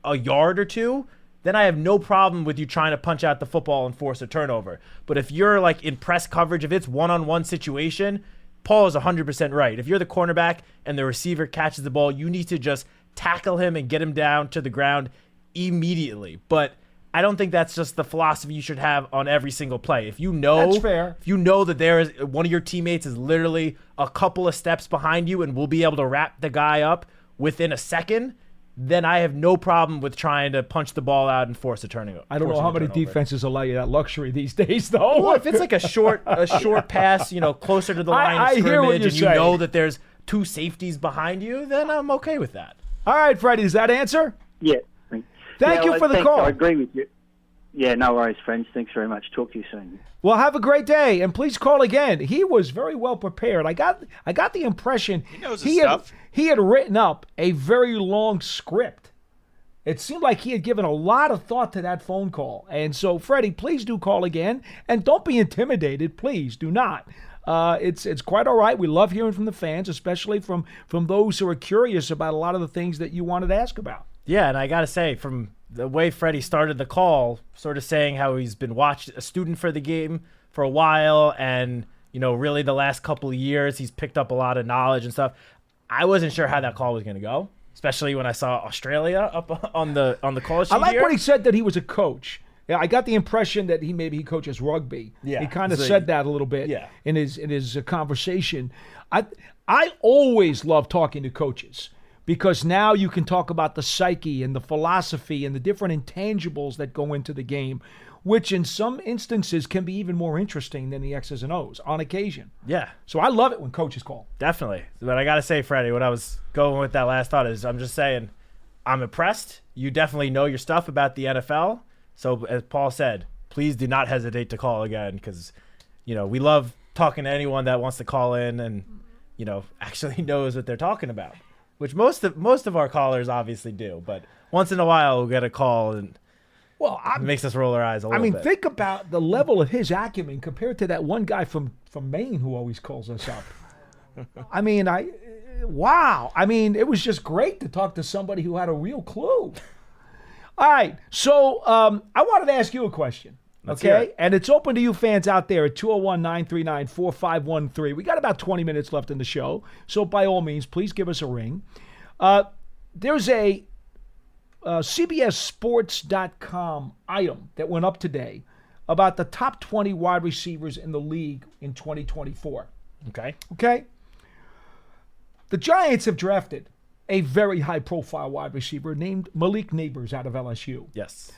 a yard or two, then I have no problem with you trying to punch out the football and force a turnover. But if you're like in press coverage, if it's one-on-one situation, Paul is 100% right. If you're the cornerback and the receiver catches the ball, you need to just tackle him and get him down to the ground immediately. But I don't think that's just the philosophy you should have on every single play. If you know, that's fair. If you know that there is one of your teammates is literally a couple of steps behind you and will be able to wrap the guy up within a second, then I have no problem with trying to punch the ball out and force a turnover. I don't know how many defenses allow you that luxury these days, though. Well, if it's like a short pass, closer to the line of scrimmage, and you know that there's two safeties behind you, then I'm okay with that. All right, Freddie, does that answer? Yeah. Thank you for the call. I agree with you. Yeah, no worries, friends. Thanks very much. Talk to you soon. Well, have a great day, and please call again. He was very well prepared. I got the impression he knows his stuff. He had written up a very long script. It seemed like he had given a lot of thought to that phone call. And so, Freddie, please do call again, and don't be intimidated. Please do not. It's quite all right. We love hearing from the fans, especially from those who are curious about a lot of the things that you wanted to ask about. Yeah, and I got to say, from the way Freddie started the call, sort of saying how he's been a student for the game for a while, and, really the last couple of years he's picked up a lot of knowledge and stuff. I wasn't sure how that call was going to go. especially when I saw Australia up on the call sheet. I like here. what he said, that he was a coach. Yeah, I got the impression that he coaches rugby. Yeah, he kind of said that a little bit Yeah. in his conversation. I always love talking to coaches, because now you can talk about the psyche and the philosophy and the different intangibles that go into the game, which in some instances can be even more interesting than the X's and O's on occasion. Yeah. So I love it when coaches call. Definitely. But I got to say, Freddie, what I was going with that last thought is I'm just saying I'm impressed. You definitely know your stuff about the NFL. So as Paul said, please do not hesitate to call again, because, we love talking to anyone that wants to call in and, actually knows what they're talking about, which most of our callers obviously do. But once in a while we'll get a call and it makes us roll our eyes a little bit. Think about the level of his acumen compared to that one guy from Maine who always calls us up. Wow. It was just great to talk to somebody who had a real clue. All right, so I wanted to ask you a question, okay? And it's open to you fans out there at 201-939-4513. We got about 20 minutes left in the show, so by all means, please give us a ring. There's a CBSSports.com item that went up today about the top 20 wide receivers in the league in 2024. Okay? The Giants have drafted a very high-profile wide receiver named Malik Neighbors out of LSU. Yes.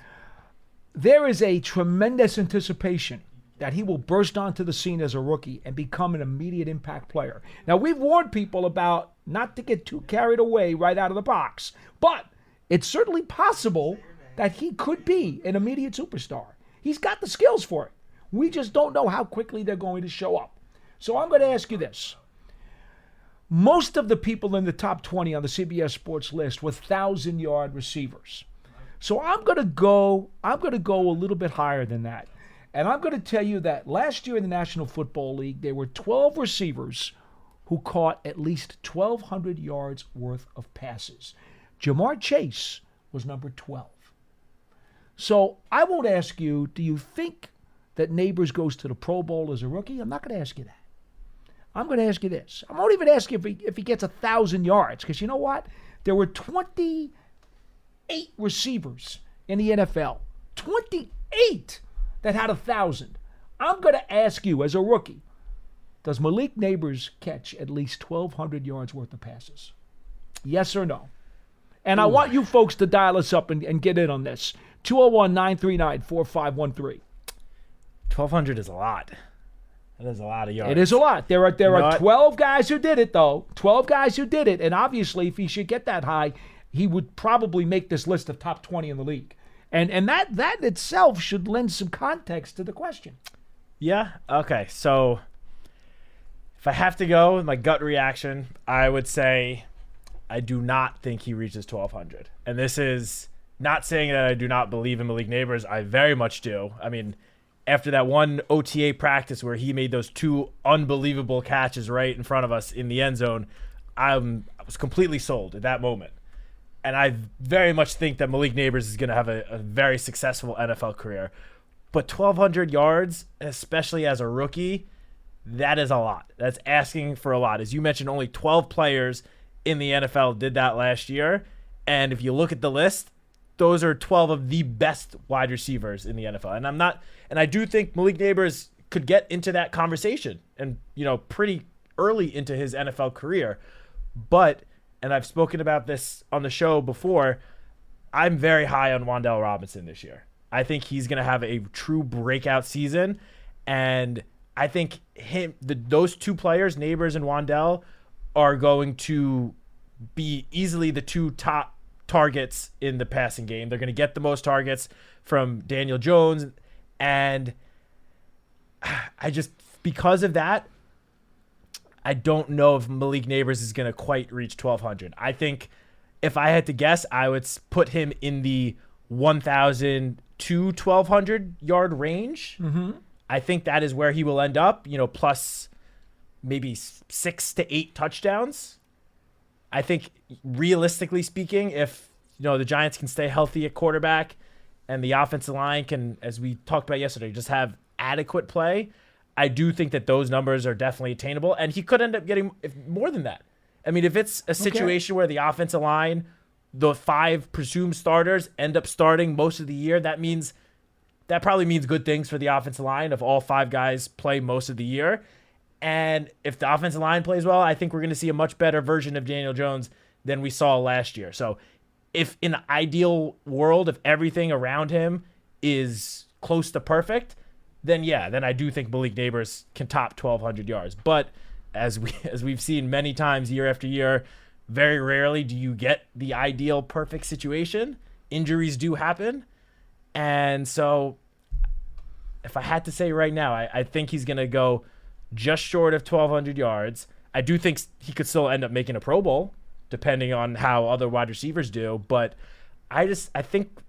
There is a tremendous anticipation that he will burst onto the scene as a rookie and become an immediate impact player. Now, we've warned people about not to get too carried away right out of the box, but it's certainly possible that he could be an immediate superstar. He's got the skills for it. We just don't know how quickly they're going to show up. So I'm going to ask you this. Most of the people in the top 20 on the CBS Sports list were 1,000-yard receivers. So I'm going to go a little bit higher than that. And I'm going to tell you that last year in the National Football League, there were 12 receivers who caught at least 1,200 yards worth of passes. Jamar Chase was number 12. So I won't ask you, do you think that Neighbors goes to the Pro Bowl as a rookie? I'm not going to ask you that. I'm going to ask you this. I won't even ask you if he gets 1,000 yards, because you know what? There were 28 receivers in the NFL. 28 that had 1,000. I'm going to ask you as a rookie, does Malik Neighbors catch at least 1,200 yards worth of passes? Yes or no? And I want you folks to dial us up and get in on this. 201-939-4513. 1,200 is a lot. That is a lot of yards. It is a lot. There are 12 guys who did it, though. 12 guys who did it. And obviously, if he should get that high, he would probably make this list of top 20 in the league. And that itself should lend some context to the question. Yeah. Okay. So if I have to go with my gut reaction, I would say I do not think he reaches 1,200. And this is not saying that I do not believe in Malik Neighbors. I very much do. After that one OTA practice where he made those two unbelievable catches right in front of us in the end zone, I was completely sold at that moment. And I very much think that Malik Neighbors is going to have a very successful NFL career. But 1,200 yards, especially as a rookie, that is a lot. That's asking for a lot. As you mentioned, only 12 players in the NFL did that last year. And if you look at the list, those are 12 of the best wide receivers in the NFL. And I do think Malik Neighbors could get into that conversation and, pretty early into his NFL career. But, and I've spoken about this on the show before, I'm very high on Wan'Dale Robinson this year. I think he's going to have a true breakout season. And I think those two players, Neighbors and Wan'Dale, are going to be easily the two top targets in the passing game. They're going to get the most targets from Daniel Jones. And because of that, I don't know if Malik Neighbors is going to quite reach 1,200. I think if I had to guess, I would put him in the 1,000 to 1,200 yard range. Mm-hmm. I think that is where he will end up, plus maybe 6 to 8 touchdowns. I think realistically speaking, if the Giants can stay healthy at quarterback and the offensive line can, as we talked about yesterday, just have adequate play, I do think that those numbers are definitely attainable. And he could end up getting more than that. I mean, if it's a situation where the offensive line, the 5 presumed starters end up starting most of the year, that probably means good things for the offensive line if all 5 guys play most of the year. And if the offensive line plays well, I think we're going to see a much better version of Daniel Jones than we saw last year. So if in an ideal world, if everything around him is close to perfect, then I do think Malik Neighbors can top 1,200 yards. But as we've seen many times year after year, very rarely do you get the ideal perfect situation. Injuries do happen. And so if I had to say right now, I think he's going to go just short of 1,200 yards. I do think he could still end up making a Pro Bowl, depending on how other wide receivers do. But I think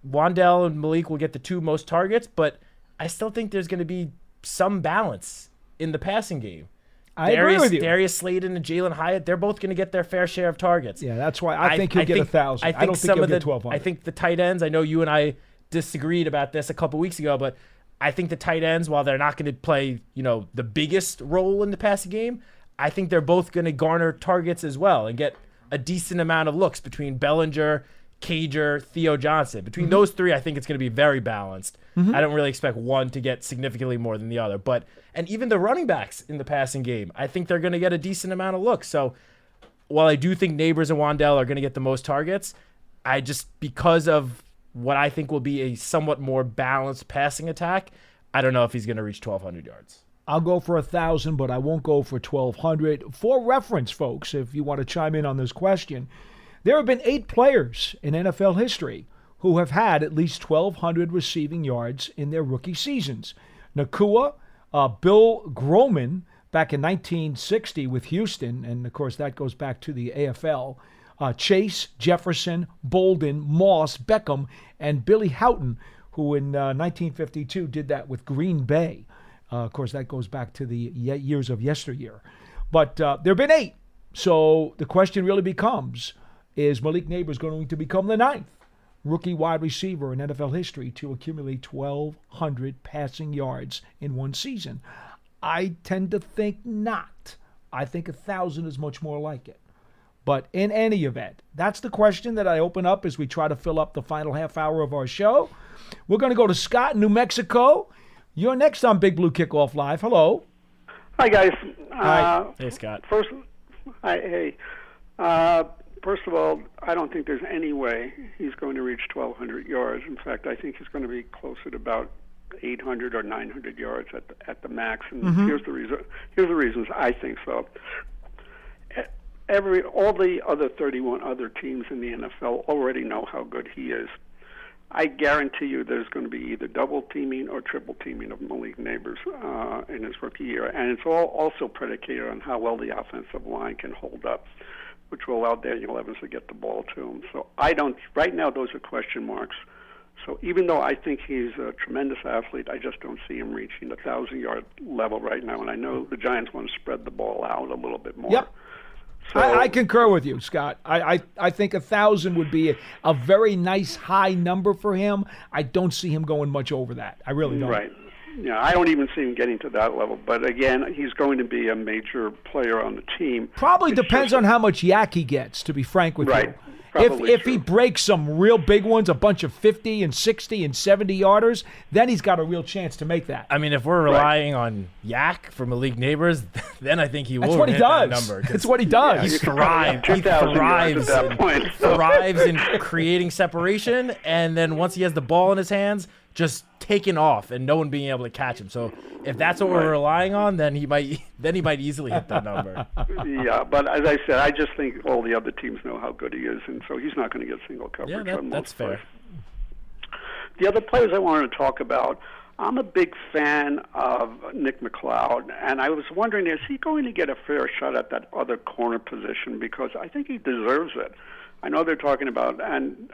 Wan'Dale and Malik will get the 2 most targets, but I still think there's going to be some balance in the passing game. I agree with you. Darius Slayton and Jalen Hyatt, they're both going to get their fair share of targets. Yeah, that's why I think he'll get 1,000. I don't think he'll get 1,200. I think the tight ends, I know you and I disagreed about this a couple weeks ago, but I think the tight ends, while they're not going to play, the biggest role in the passing game, I think they're both going to garner targets as well and get a decent amount of looks between Bellinger, Cager, Theo Johnson. Between those 3, I think it's going to be very balanced. I don't really expect one to get significantly more than the other. And even the running backs in the passing game, I think they're going to get a decent amount of looks. So while I do think Neighbors and Wan'Dale are going to get the most targets, because of what I think will be a somewhat more balanced passing attack, I don't know if he's going to reach 1,200 yards. I'll go for 1,000, but I won't go for 1,200. For reference, folks, if you want to chime in on this question, there have been 8 players in NFL history who have had at least 1,200 receiving yards in their rookie seasons. Nakua, Bill Groman back in 1960 with Houston, and of course that goes back to the AFL. Chase, Jefferson, Bolden, Moss, Beckham, and Billy Houghton, who in 1952 did that with Green Bay. Of course, that goes back to the years of yesteryear. But there have been 8. So the question really becomes, is Malik Neighbors going to become the 9th rookie wide receiver in NFL history to accumulate 1,200 passing yards in one season? I tend to think not. I think 1,000 is much more like it. But in any event, that's the question that I open up as we try to fill up the final half hour of our show. We're going to go to Scott in New Mexico. You're next on Big Blue Kickoff Live. Hello. Hi, guys. Hi. Hey, Scott. First of all, I don't think there's any way he's going to reach 1,200 yards. In fact, I think he's going to be closer to about 800 or 900 yards at the max. And here's the reason. Here's the reasons I think so. All the other 31 other teams in the NFL already know how good he is. I guarantee you there's going to be either double teaming or triple teaming of Malik Neighbors in his rookie year. And it's all also predicated on how well the offensive line can hold up, which will allow Daniel Evans to get the ball to him. So right now those are question marks. So even though I think he's a tremendous athlete, I just don't see him reaching the 1,000-yard level right now. And I know the Giants want to spread the ball out a little bit more. Yep. So, I concur with you, Scott. I think 1,000 would be a very nice high number for him. I don't see him going much over that. I really don't. Right. Yeah, I don't even see him getting to that level. But again, he's going to be a major player on the team. Probably depends on how much yak he gets, to be frank with you. If he breaks some real big ones, a bunch of 50 and 60 and 70 yarders, then he's got a real chance to make that. I mean, if we're relying on yak for Malik Neighbors, then I think he will. That's what he does. That number. That's what he does. He thrives in creating separation, and then once he has the ball in his hands, just taking off and no one being able to catch him. So if that's what we're relying on, then he might easily hit that number. Yeah, but as I said, I just think all the other teams know how good he is, and so he's not going to get single coverage. Yeah, that's fair. The other players I wanted to talk about, I'm a big fan of Nick McLeod, and I was wondering, is he going to get a fair shot at that other corner position? Because I think he deserves it. I know they're talking about, and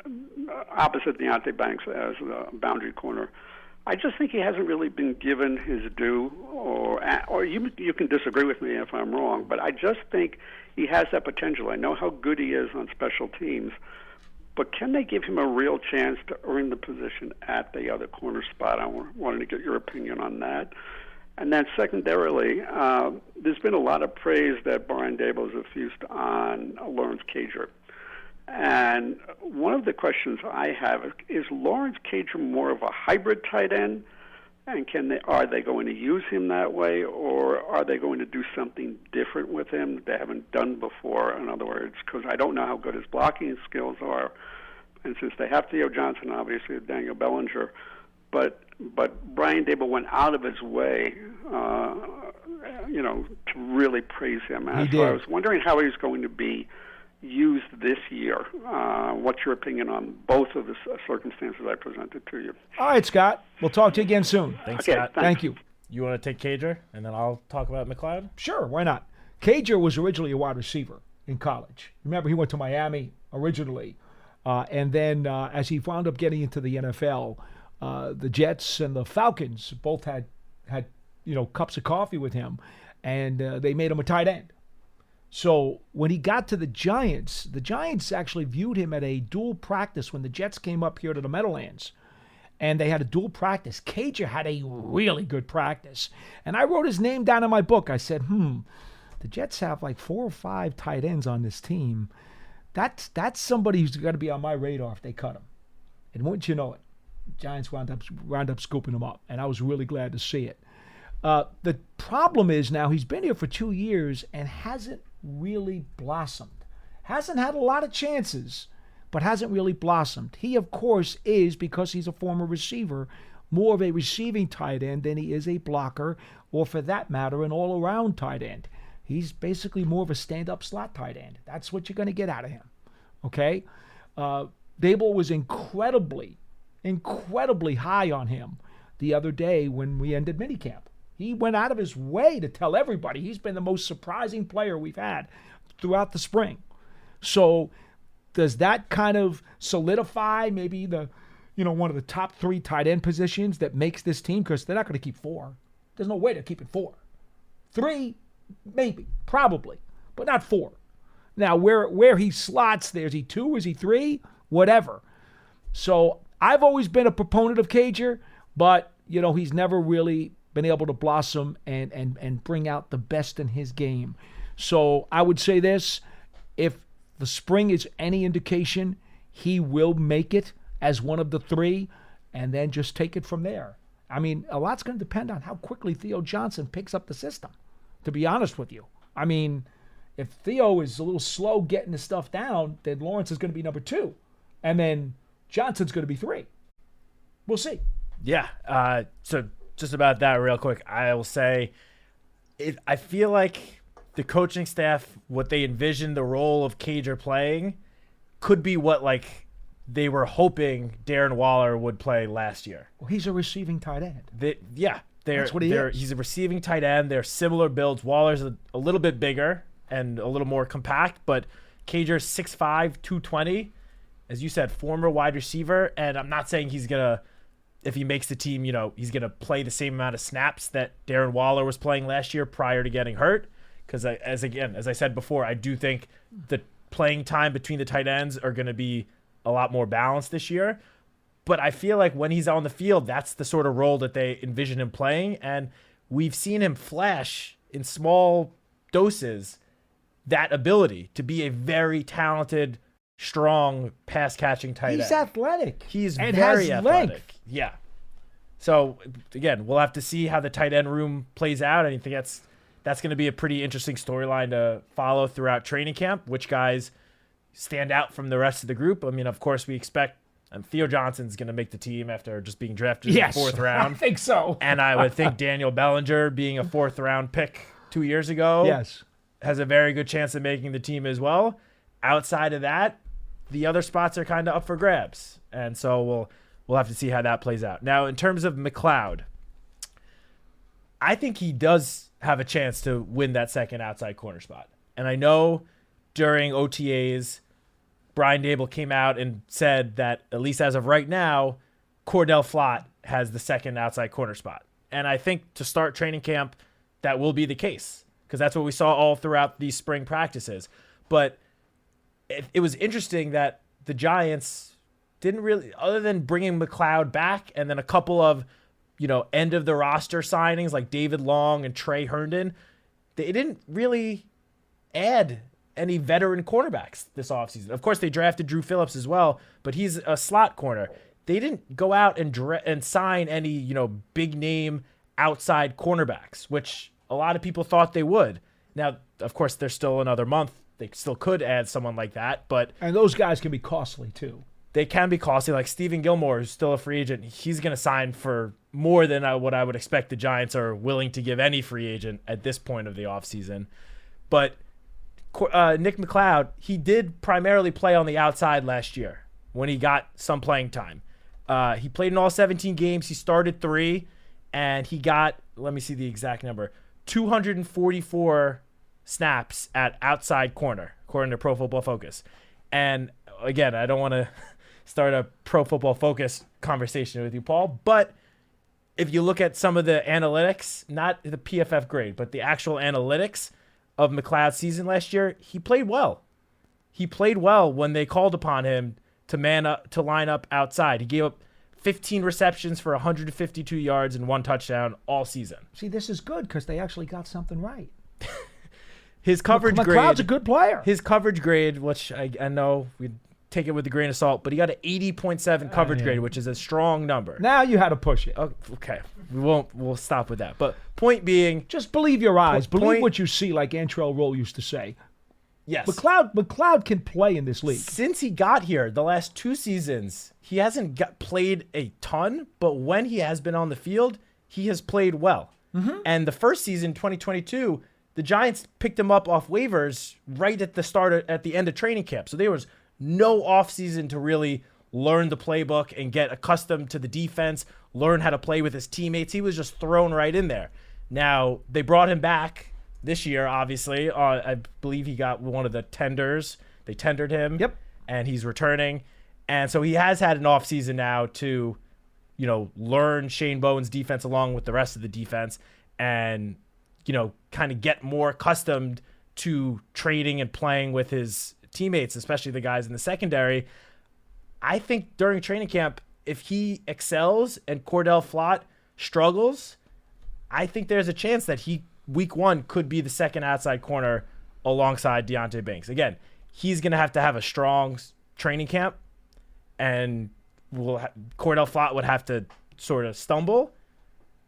opposite Deontay Banks as a boundary corner. I just think he hasn't really been given his due, or you can disagree with me if I'm wrong, but I just think he has that potential. I know how good he is on special teams, but can they give him a real chance to earn the position at the other corner spot? I wanted to get your opinion on that. And then secondarily, there's been a lot of praise that Brian Daboll has effused on Lawrence Cager. And one of the questions I have is Lawrence Cager more of a hybrid tight end? And are they going to use him that way, or are they going to do something different with him that they haven't done before? In other words, because I don't know how good his blocking skills are, and since they have Theo Johnson, obviously Daniel Bellinger, but Brian Daboll went out of his way, to really praise him. And so I was wondering how he's going to be used this year. What's your opinion on both of the circumstances I presented to you? All right, Scott. We'll talk to you again soon. Thanks, okay, Scott. Thank you. You want to take Cager, and then I'll talk about McLeod? Sure, why not? Cager was originally a wide receiver in college. Remember, he went to Miami originally. And then as he wound up getting into the NFL, the Jets and the Falcons both had cups of coffee with him, and they made him a tight end. So when he got to the Giants actually viewed him at a dual practice when the Jets came up here to the Meadowlands. And they had a dual practice. Cager had a really good practice. And I wrote his name down in my book. I said, the Jets have like 4 or 5 tight ends on this team. That's somebody who's got to be on my radar if they cut him. And wouldn't you know it, Giants wound up scooping him up. And I was really glad to see it. The problem is now he's been here for 2 years and hasn't really blossomed. Hasn't had a lot of chances, but hasn't really blossomed. He, of course, is, because he's a former receiver, more of a receiving tight end than he is a blocker, or for that matter, an all-around tight end. He's basically more of a stand-up slot tight end. That's what you're going to get out of him, okay? Daboll was incredibly high on him the other day when we ended minicamp. He went out of his way to tell everybody he's been the most surprising player we've had throughout the spring. So does that kind of solidify maybe one of the top 3 tight end positions that makes this team? Because they're not going to keep 4. There's no way to keep it 4. 3, maybe, probably, but not 4. Now, where he slots there, is he 2? Is he 3? Whatever. So I've always been a proponent of Cager, but, he's never really been able to blossom and bring out the best in his game. So I would say this, if the spring is any indication, he will make it as one of the 3 and then just take it from there. I mean, a lot's going to depend on how quickly Theo Johnson picks up the system, to be honest with you. I mean, if Theo is a little slow getting the stuff down, then Lawrence is going to be number 2. And then Johnson's going to be 3. We'll see. Yeah. So just about that real quick, I will say I feel like the coaching staff, what they envisioned the role of Cager playing could be what they were hoping Darren Waller would play last year. Well, he's a receiving tight end. That's what he is. He's a receiving tight end. They're similar builds. Waller's a little bit bigger and a little more compact, but Cager's 6'5", 220. As you said, former wide receiver, and I'm not saying he's going to, if he makes the team, he's going to play the same amount of snaps that Darren Waller was playing last year prior to getting hurt. Because, as I said before, I do think the playing time between the tight ends are going to be a lot more balanced this year. But I feel like when he's on the field, that's the sort of role that they envision him playing. And we've seen him flash in small doses that ability to be a very talented, strong pass-catching tight end. He's athletic. He's and very has athletic. length. Yeah. So, again, we'll have to see how the tight end room plays out. I think that's going to be a pretty interesting storyline to follow throughout training camp, which guys stand out from the rest of the group. I mean, of course, we expect Theo Johnson's going to make the team after just being drafted in the 4th round. I think so. And I would think Daniel Bellinger, being a 4th-round pick 2 years ago, has a very good chance of making the team as well. Outside of that, the other spots are kind of up for grabs. And so we'll have to see how that plays out. Now, in terms of McLeod, I think he does have a chance to win that second outside corner spot. And I know during OTAs, Brian Daboll came out and said that, at least as of right now, Cordell Flott has the second outside corner spot. And I think to start training camp, that will be the case, because that's what we saw all throughout these spring practices. But it was interesting that the Giants didn't really, other than bringing McLeod back and then a couple of, end of the roster signings like David Long and Trey Herndon, they didn't really add any veteran cornerbacks this offseason. Of course, they drafted Drew Phillips as well, but he's a slot corner. They didn't go out and sign any, big name outside cornerbacks, which a lot of people thought they would. Now, of course, there's still another month. They still could add someone like that, and those guys can be costly too. They can be costly. Like Stephen Gilmore, who's still a free agent, he's going to sign for more than what I would expect the Giants are willing to give any free agent at this point of the offseason. But Nick McCloud, he did primarily play on the outside last year when he got some playing time. He played in all 17 games. He started 3, and he got, let me see the exact number, 244 snaps at outside corner, according to Pro Football Focus. And again, I don't want to start a Pro Football Focus conversation with you, Paul, but if you look at some of the analytics, not the PFF grade, but the actual analytics of McCloud's season last year, he played well. He played well when they called upon him to line up outside. He gave up 15 receptions for 152 yards and 1 touchdown all season. See, this is good because they actually got something right. His coverage grade. McCloud's a good player. His coverage grade, which I know we take it with a grain of salt, but he got an 80.7 coverage grade, which is a strong number. Now you had to push it. Okay, we'll stop with that. But point being, just believe your eyes. Believe what you see, like Antrell Roll used to say. Yes. McCloud can play in this league. Since he got here, the last 2 seasons, he hasn't played a ton, but when he has been on the field, he has played well. Mm-hmm. And the first season, 2022, the Giants picked him up off waivers right at the end of training camp. So there was no offseason to really learn the playbook and get accustomed to the defense, learn how to play with his teammates. He was just thrown right in there. Now, they brought him back this year, obviously. I believe he got one of the tenders. They tendered him. Yep. And he's returning. And so he has had an offseason now to, learn Shane Bowen's defense along with the rest of the defense and, kind of get more accustomed to trading and playing with his teammates, especially the guys in the secondary. I think during training camp, if he excels and Cordell Flott struggles, I think there's a chance that week 1 could be the second outside corner alongside Deonte Banks. Again, he's going to have a strong training camp, and Cordell Flott would have to sort of stumble,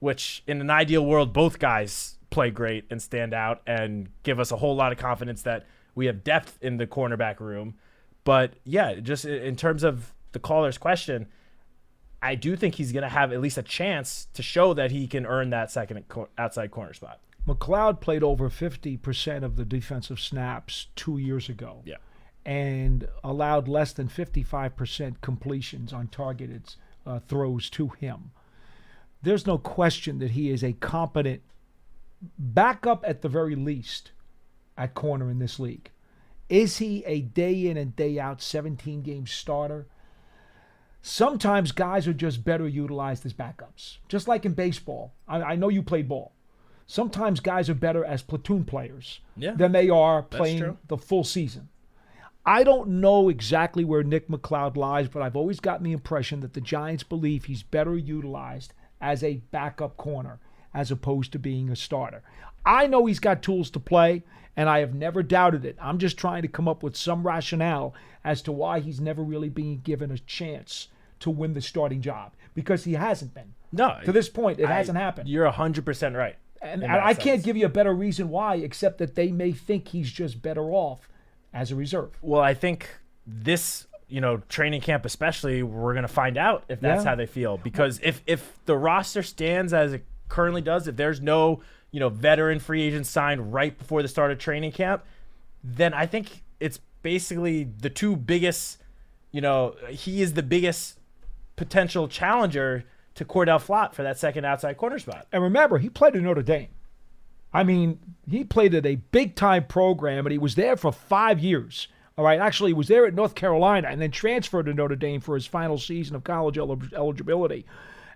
which in an ideal world, both guys play great and stand out and give us a whole lot of confidence that we have depth in the cornerback room. But yeah, just in terms of the caller's question, I do think he's going to have at least a chance to show that he can earn that second outside corner spot. McCloud played over 50% of the defensive snaps 2 years ago. Yeah. And allowed less than 55% completions on targeted throws to him. There's no question that he is a competent backup at the very least at corner in this league. Is he a day in and day out 17-game starter? Sometimes guys are just better utilized as backups. Just like in baseball. I know you played ball. Sometimes guys are better as platoon players than they are playing the full season. I don't know exactly where Nick McCloud lies, but I've always gotten the impression that the Giants believe he's better utilized as a backup corner as opposed to being a starter. I know he's got tools to play, and I have never doubted it. I'm just trying to come up with some rationale as to why he's never really being given a chance to win the starting job, because he hasn't been. No. To this point, it hasn't happened. You're 100% right. And I can't give you a better reason why, except that they may think he's just better off as a reserve. Well, I think this, training camp especially, we're going to find out if that's how they feel. Because if the roster stands as it currently does, if there's no, veteran free agents signed right before the start of training camp, then I think it's basically the two biggest, he is the biggest potential challenger to Cordell Flott for that second outside corner spot. And remember, he played at Notre Dame. I mean, he played at a big-time program, and he was there for 5 years. All right, actually, he was there at North Carolina and then transferred to Notre Dame for his final season of college eligibility.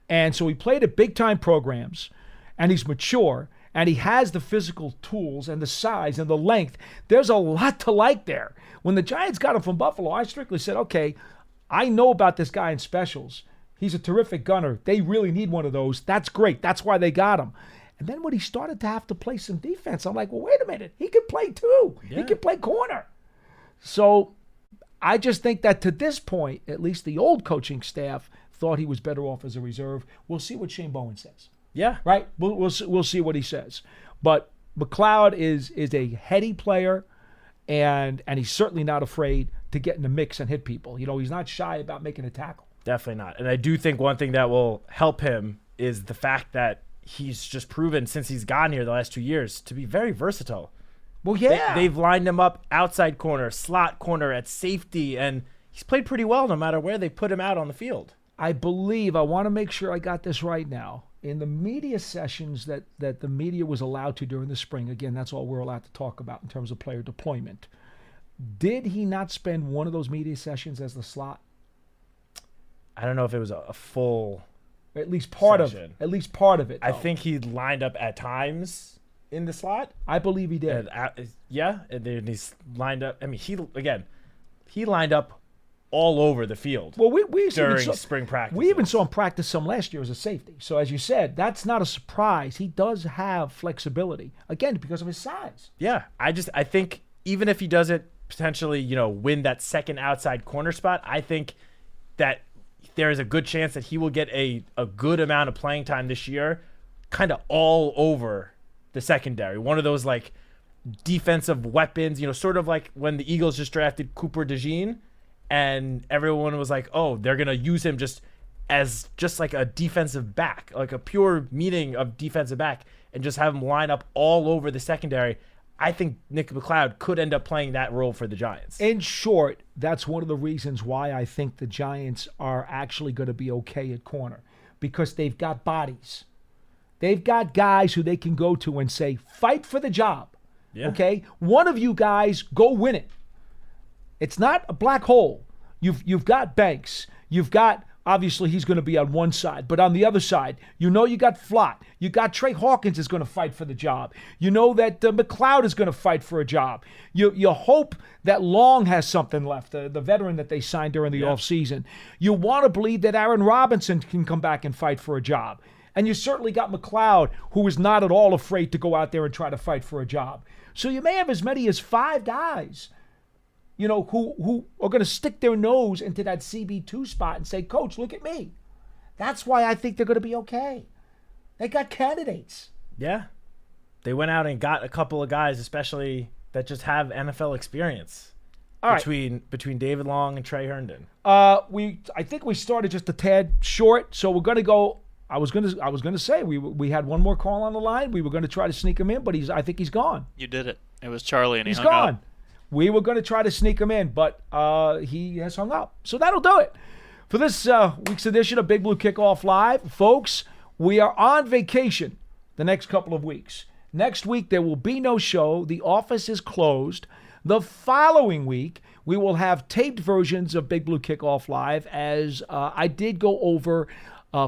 And so he played at big-time programs, and he's mature, and he has the physical tools and the size and the length. There's a lot to like there. When the Giants got him from Buffalo, I strictly said, okay, I know about this guy in specials. He's a terrific gunner. They really need one of those. That's great. That's why they got him. And then when he started to have to play some defense, I'm like, well, wait a minute. He can play too. Yeah. He can play corner. So I just think that to this point, at least the old coaching staff thought he was better off as a reserve. We'll see what Shane Bowen says. Yeah. Right? We'll see what he says. But McLeod is a heady player, and he's certainly not afraid to get in the mix and hit people. You know, he's not shy about making a tackle. Definitely not. And I do think one thing that will help him is the fact that he's just proven since he's gotten here the last 2 years to be very versatile. Well, yeah. They've lined him up outside corner, slot corner, at safety, and he's played pretty well no matter where they put him out on the field. I want to make sure I got this right now. In the media sessions that the media was allowed to during the spring, again, that's all we're allowed to talk about in terms of player deployment, did he not spend one of those media sessions as the slot? I don't know if it was a full at least part session. At least part of it, though. I think he lined up at times in the slot. I believe he did. And then he's lined up. I mean, he lined up all over the field. Well, we during spring practice. We even saw him practice some last year as a safety. So as you said, that's not a surprise. He does have flexibility, again, because of his size. Yeah, I think even if he doesn't potentially, win that second outside corner spot, I think that there is a good chance that he will get a good amount of playing time this year, kind of all over the secondary. One of those like defensive weapons, sort of like when the Eagles just drafted Cooper DeJean, and everyone was like, oh, they're going to use him just like a defensive back, like a pure meaning of defensive back, and just have him line up all over the secondary. I think Nick McLeod could end up playing that role for the Giants. In short, that's one of the reasons why I think the Giants are actually going to be okay at corner, because they've got bodies. They've got guys who they can go to and say, fight for the job. Yeah. Okay? One of you guys, go win it. It's not a black hole. You've got Banks. You've got, obviously, he's going to be on one side. But on the other side, you got Flott. You got Trey Hawkins is going to fight for the job. You know that McLeod is going to fight for a job. You hope that Long has something left, the veteran that they signed during the offseason. You want to believe that Aaron Robinson can come back and fight for a job. And you certainly got McLeod, who is not at all afraid to go out there and try to fight for a job. So you may have as many as 5 guys who are going to stick their nose into that CB2 spot and say, Coach, look at me. That's why I think they're going to be okay. They got candidates. Yeah. They went out and got a couple of guys, especially that just have NFL experience. Between David Long and Trey Herndon. I think we started just a tad short, so we're going to go. I was going to say we had one more call on the line. We were going to try to sneak him in, but I think he's gone. You did it. It was Charlie, and he's gone. Up. We were going to try to sneak him in, but he has hung up. So that'll do it for this week's edition of Big Blue Kickoff Live. Folks, we are on vacation the next couple of weeks. Next week, there will be no show. The office is closed. The following week, we will have taped versions of Big Blue Kickoff Live, as I did go over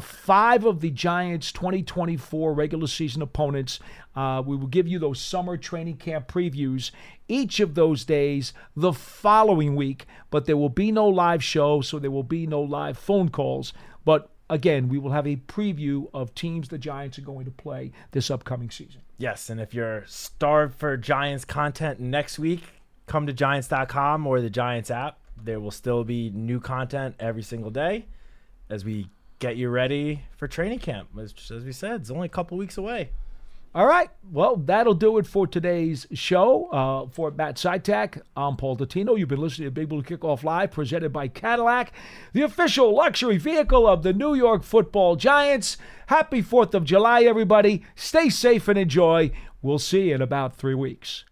5 of the Giants' 2024 regular season opponents. We will give you those summer training camp previews each of those days the following week, but there will be no live show, so there will be no live phone calls. But again, we will have a preview of teams the Giants are going to play this upcoming season. Yes, and if you're starved for Giants content next week, come to Giants.com or the Giants app. There will still be new content every single day as we get you ready for training camp. As we said, it's only a couple weeks away. All right. Well, that'll do it for today's show. For Matt Citak, I'm Paul Dottino. You've been listening to Big Blue Kickoff Live, presented by Cadillac, the official luxury vehicle of the New York Football Giants. Happy 4th of July, everybody. Stay safe and enjoy. We'll see you in about 3 weeks.